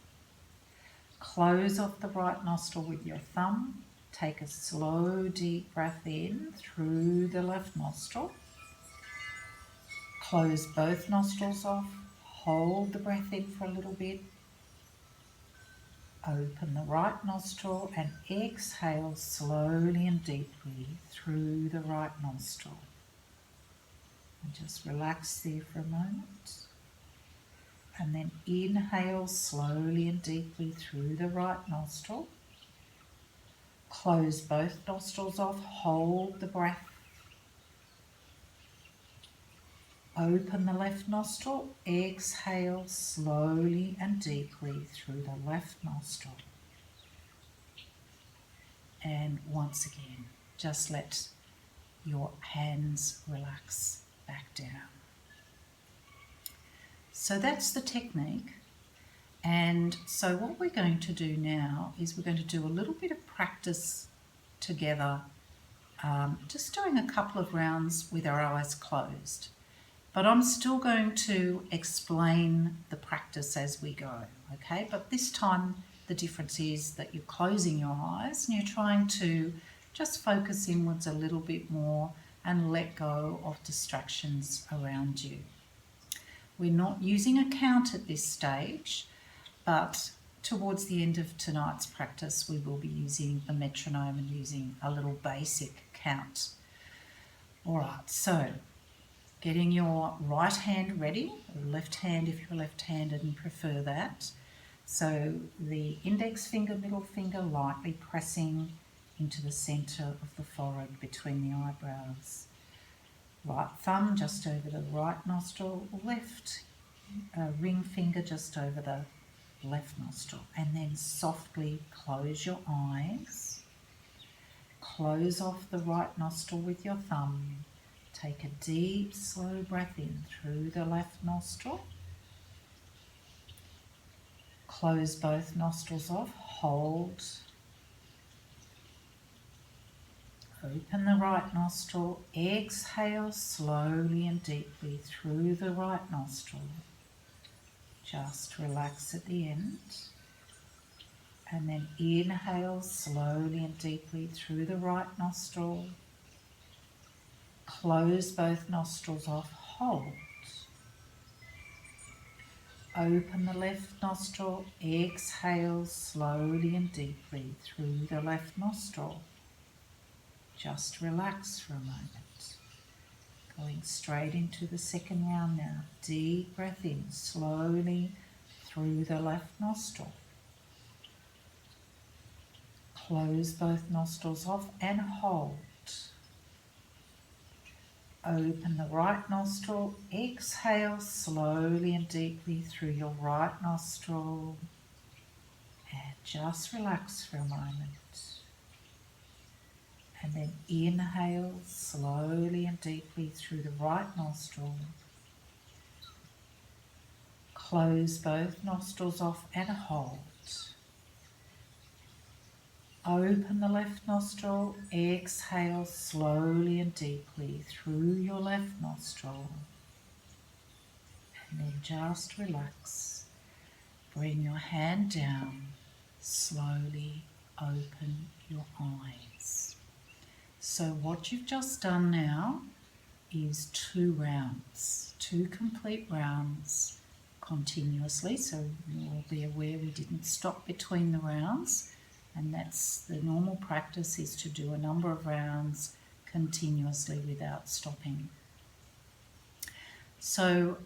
Close off the right nostril with your thumb. Take a slow, deep breath in through the left nostril. Close both nostrils off. Hold the breath in for a little bit. Open the right nostril and exhale slowly and deeply through the right nostril. And just relax there for a moment. And then inhale slowly and deeply through the right nostril. Close both nostrils off, hold the breath. Open the left nostril, exhale slowly and deeply through the left nostril. And once again, just let your hands relax back down. So that's the technique. And so what we're going to do now is we're going to do a little bit of practice together, just doing a couple of rounds with our eyes closed. But I'm still going to explain the practice as we go, okay? But this time the difference is that you're closing your eyes and you're trying to just focus inwards a little bit more and let go of distractions around you. We're not using a count at this stage, but towards the end of tonight's practice, we will be using a metronome and using a little basic count. All right, so getting your right hand ready, or left hand if you're left-handed and prefer that. So the index finger, middle finger lightly pressing into the centre of the forehead between the eyebrows. Right thumb just over the right nostril, left ring finger just over the left nostril, and then softly close your eyes. Close off the right nostril with your thumb. Take a deep, slow breath in through the left nostril. Close both nostrils off, hold. Open the right nostril, exhale slowly and deeply through the right nostril. Just relax at the end. And then inhale slowly and deeply through the right nostril. Close both nostrils off, hold. Open the left nostril, exhale slowly and deeply through the left nostril. Just relax for a moment. Going straight into the second round now. Deep breath in, slowly through the left nostril. Close both nostrils off and hold. Open the right nostril, exhale slowly and deeply through your right nostril. And just relax for a moment. And then inhale slowly and deeply through the right nostril. Close both nostrils off and hold. Open the left nostril, exhale slowly and deeply through your left nostril. And then just relax. Bring your hand down, slowly open your eyes. So what you've just done now is 2 rounds, 2 complete rounds continuously. So you'll be aware we didn't stop between the rounds. And that's the normal practice, is to do a number of rounds continuously without stopping. So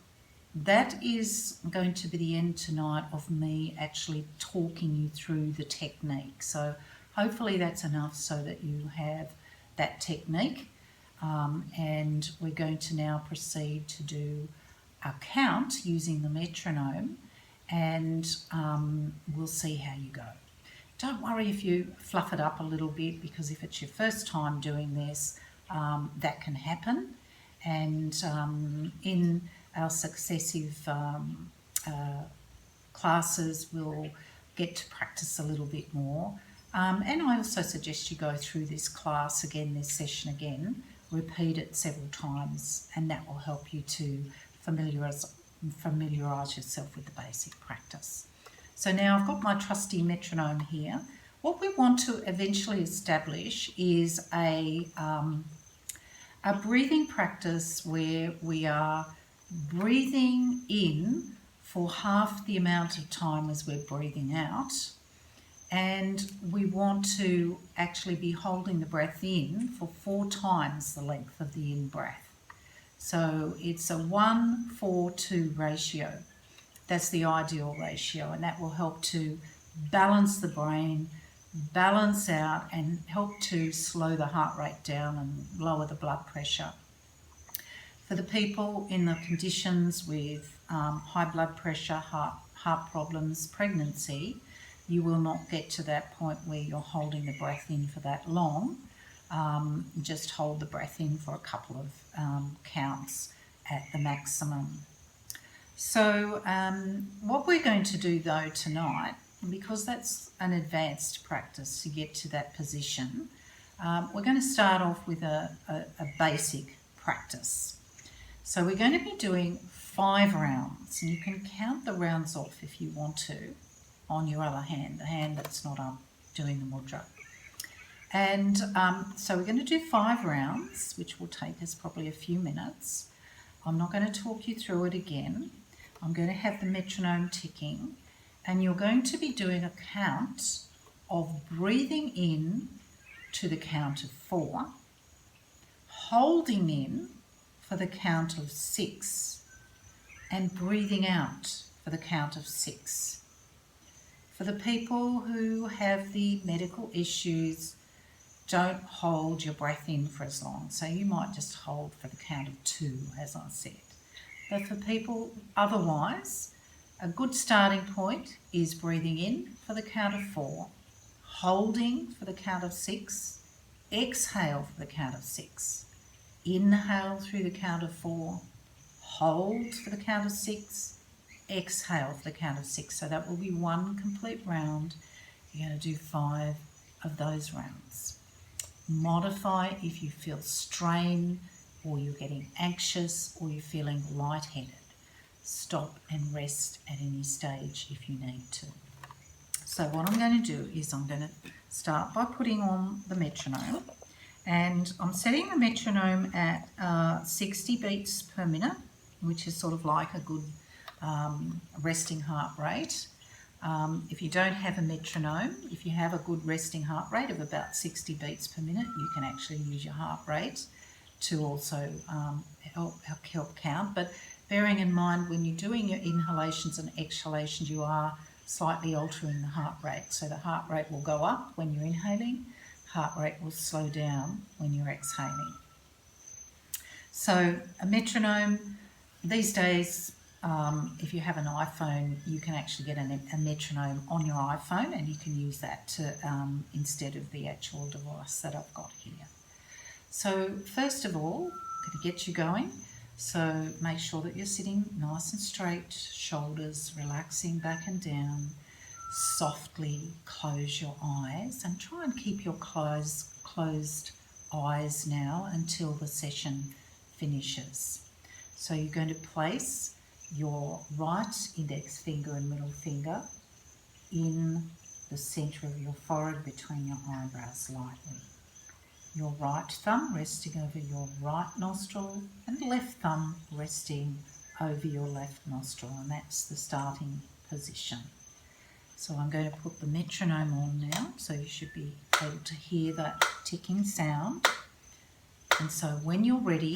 that is going to be the end tonight of me actually talking you through the technique. So hopefully that's enough so that you have that technique. And we're going to now proceed to do a count using the metronome, and we'll see how you go. Don't worry if you fluff it up a little bit, because if it's your first time doing this, that can happen. And in our successive classes, we'll get to practice a little bit more. And I also suggest you go through this class again, this session again, repeat it several times, and that will help you to familiarise yourself with the basic practice. So now I've got my trusty metronome here. What we want to eventually establish is a breathing practice where we are breathing in for half the amount of time as we're breathing out. And we want to actually be holding the breath in for 4 times the length of the in-breath. So it's a 1-4-2 ratio. That's the ideal ratio, and that will help to balance the brain, balance out, and help to slow the heart rate down and lower the blood pressure. For the people in the conditions with high blood pressure, heart problems, pregnancy, you will not get to that point where you're holding the breath in for that long. Just hold the breath in for a couple of counts at the maximum. So what we're going to do though tonight, because that's an advanced practice to get to that position, we're going to start off with a basic practice. So we're going to be doing 5 rounds, and you can count the rounds off if you want to on your other hand, the hand that's not up doing the mudra. And so we're going to do 5 rounds, which will take us probably a few minutes. I'm not going to talk you through it again. I'm going to have the metronome ticking, and you're going to be doing a count of breathing in to the count of 4, holding in for the count of 6, and breathing out for the count of 6. For the people who have the medical issues, don't hold your breath in for as long. So you might just hold for the count of 2, as I said. But for people otherwise, a good starting point is breathing in for the count of 4, holding for the count of 6, exhale for the count of 6, inhale through the count of 4, hold for the count of 6, exhale for the count of 6. So that will be 1 complete round. You're going to do 5 of those rounds. Modify if you feel strain or you're getting anxious or you're feeling lightheaded. Stop and rest at any stage if you need to. So what I'm going to do is I'm going to start by putting on the metronome, and I'm setting the metronome at 60 beats per minute, which is sort of like a good resting heart rate. If you don't have a metronome, if you have a good resting heart rate of about 60 beats per minute, you can actually use your heart rate to also help count. But bearing in mind, when you're doing your inhalations and exhalations, you are slightly altering the heart rate. So the heart rate will go up when you're inhaling, heart rate will slow down when you're exhaling. So a metronome, these days, if you have an iPhone, you can actually get a metronome on your iPhone, and you can use that to instead of the actual device that I've got here. So first of all, I'm going to get you going. So make sure that you're sitting nice and straight, shoulders relaxing back and down. Softly close your eyes and try and keep your closed eyes now until the session finishes. So you're going to place your right index finger and middle finger in the centre of your forehead between your eyebrows lightly. Your right thumb resting over your right nostril and left thumb resting over your left nostril, and that's the starting position. So I'm going to put the metronome on now, so you should be able to hear that ticking sound. And so when you're ready,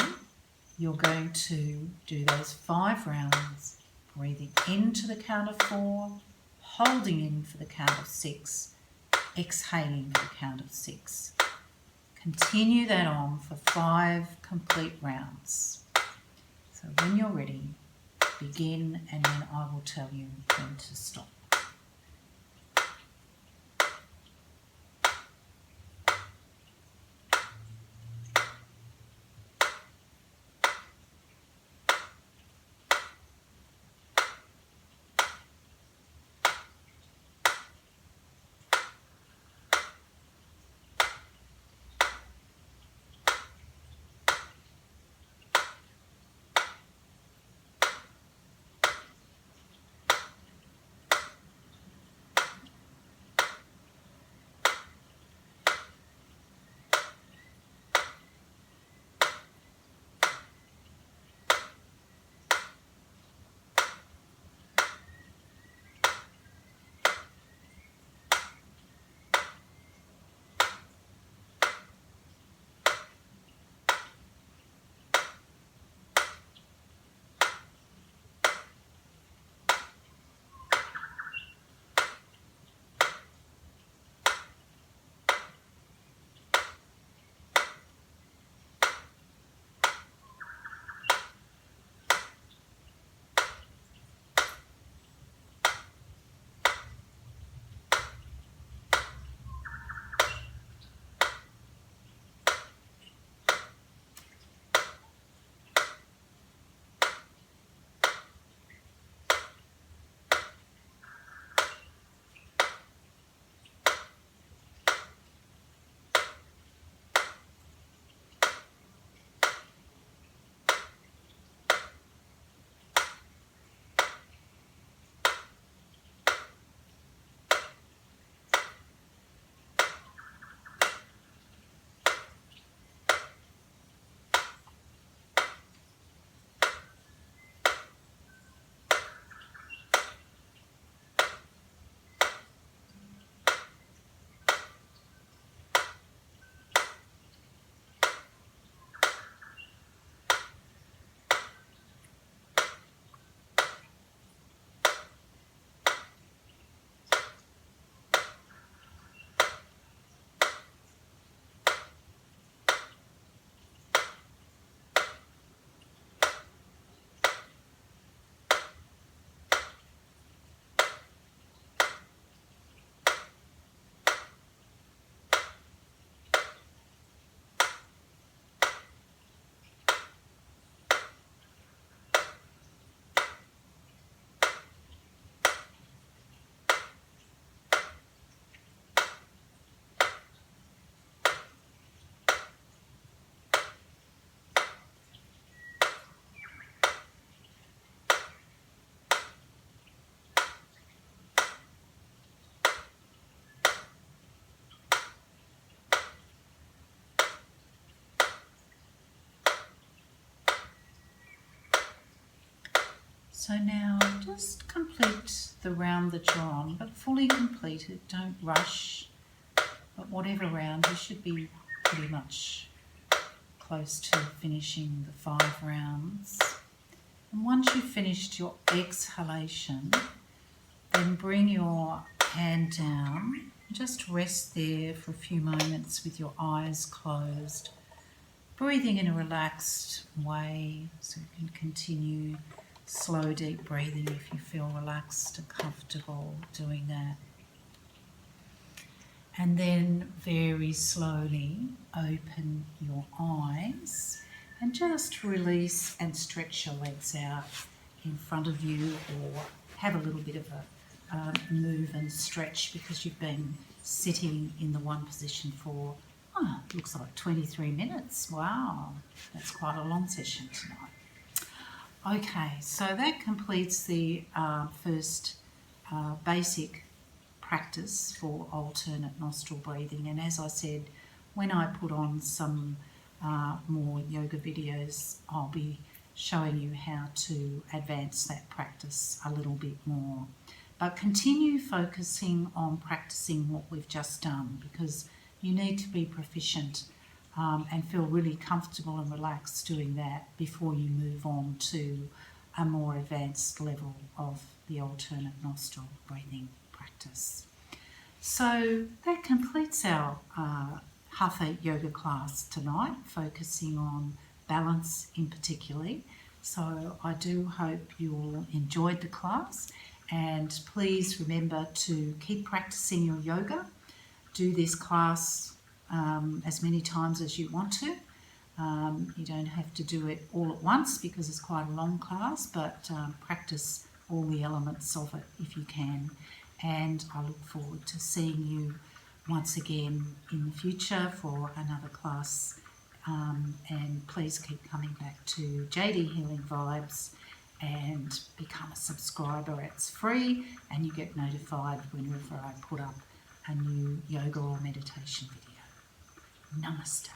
you're going to do those 5 rounds, breathing into the count of 4, holding in for the count of 6, exhaling for the count of 6. Continue that on for 5 complete rounds. So when you're ready, begin, and then I will tell you when to stop. So now just complete the round that you're on, but fully complete it. Don't rush. But whatever round, you should be pretty much close to finishing the 5 rounds. And once you've finished your exhalation, then bring your hand down. Just rest there for a few moments with your eyes closed, breathing in a relaxed way, so you can continue slow, deep breathing if you feel relaxed and comfortable doing that. And then very slowly open your eyes and just release and stretch your legs out in front of you, or have a little bit of a move and stretch because you've been sitting in the one position for, looks like 23 minutes. Wow, that's quite a long session tonight. Okay, so that completes the first basic practice for alternate nostril breathing. And as I said, when I put on some more yoga videos, I'll be showing you how to advance that practice a little bit more. But continue focusing on practicing what we've just done, because you need to be proficient and feel really comfortable and relaxed doing that before you move on to a more advanced level of the alternate nostril breathing practice. So that completes our Hatha yoga class tonight, focusing on balance in particular. So I do hope you all enjoyed the class, and please remember to keep practicing your yoga. Do this class as many times as you want to. You don't have to do it all at once because it's quite a long class, but practice all the elements of it if you can. And I look forward to seeing you once again in the future for another class. And please keep coming back to JD Healing Vibes and become a subscriber. It's free and you get notified whenever I put up a new yoga or meditation video. Namaste.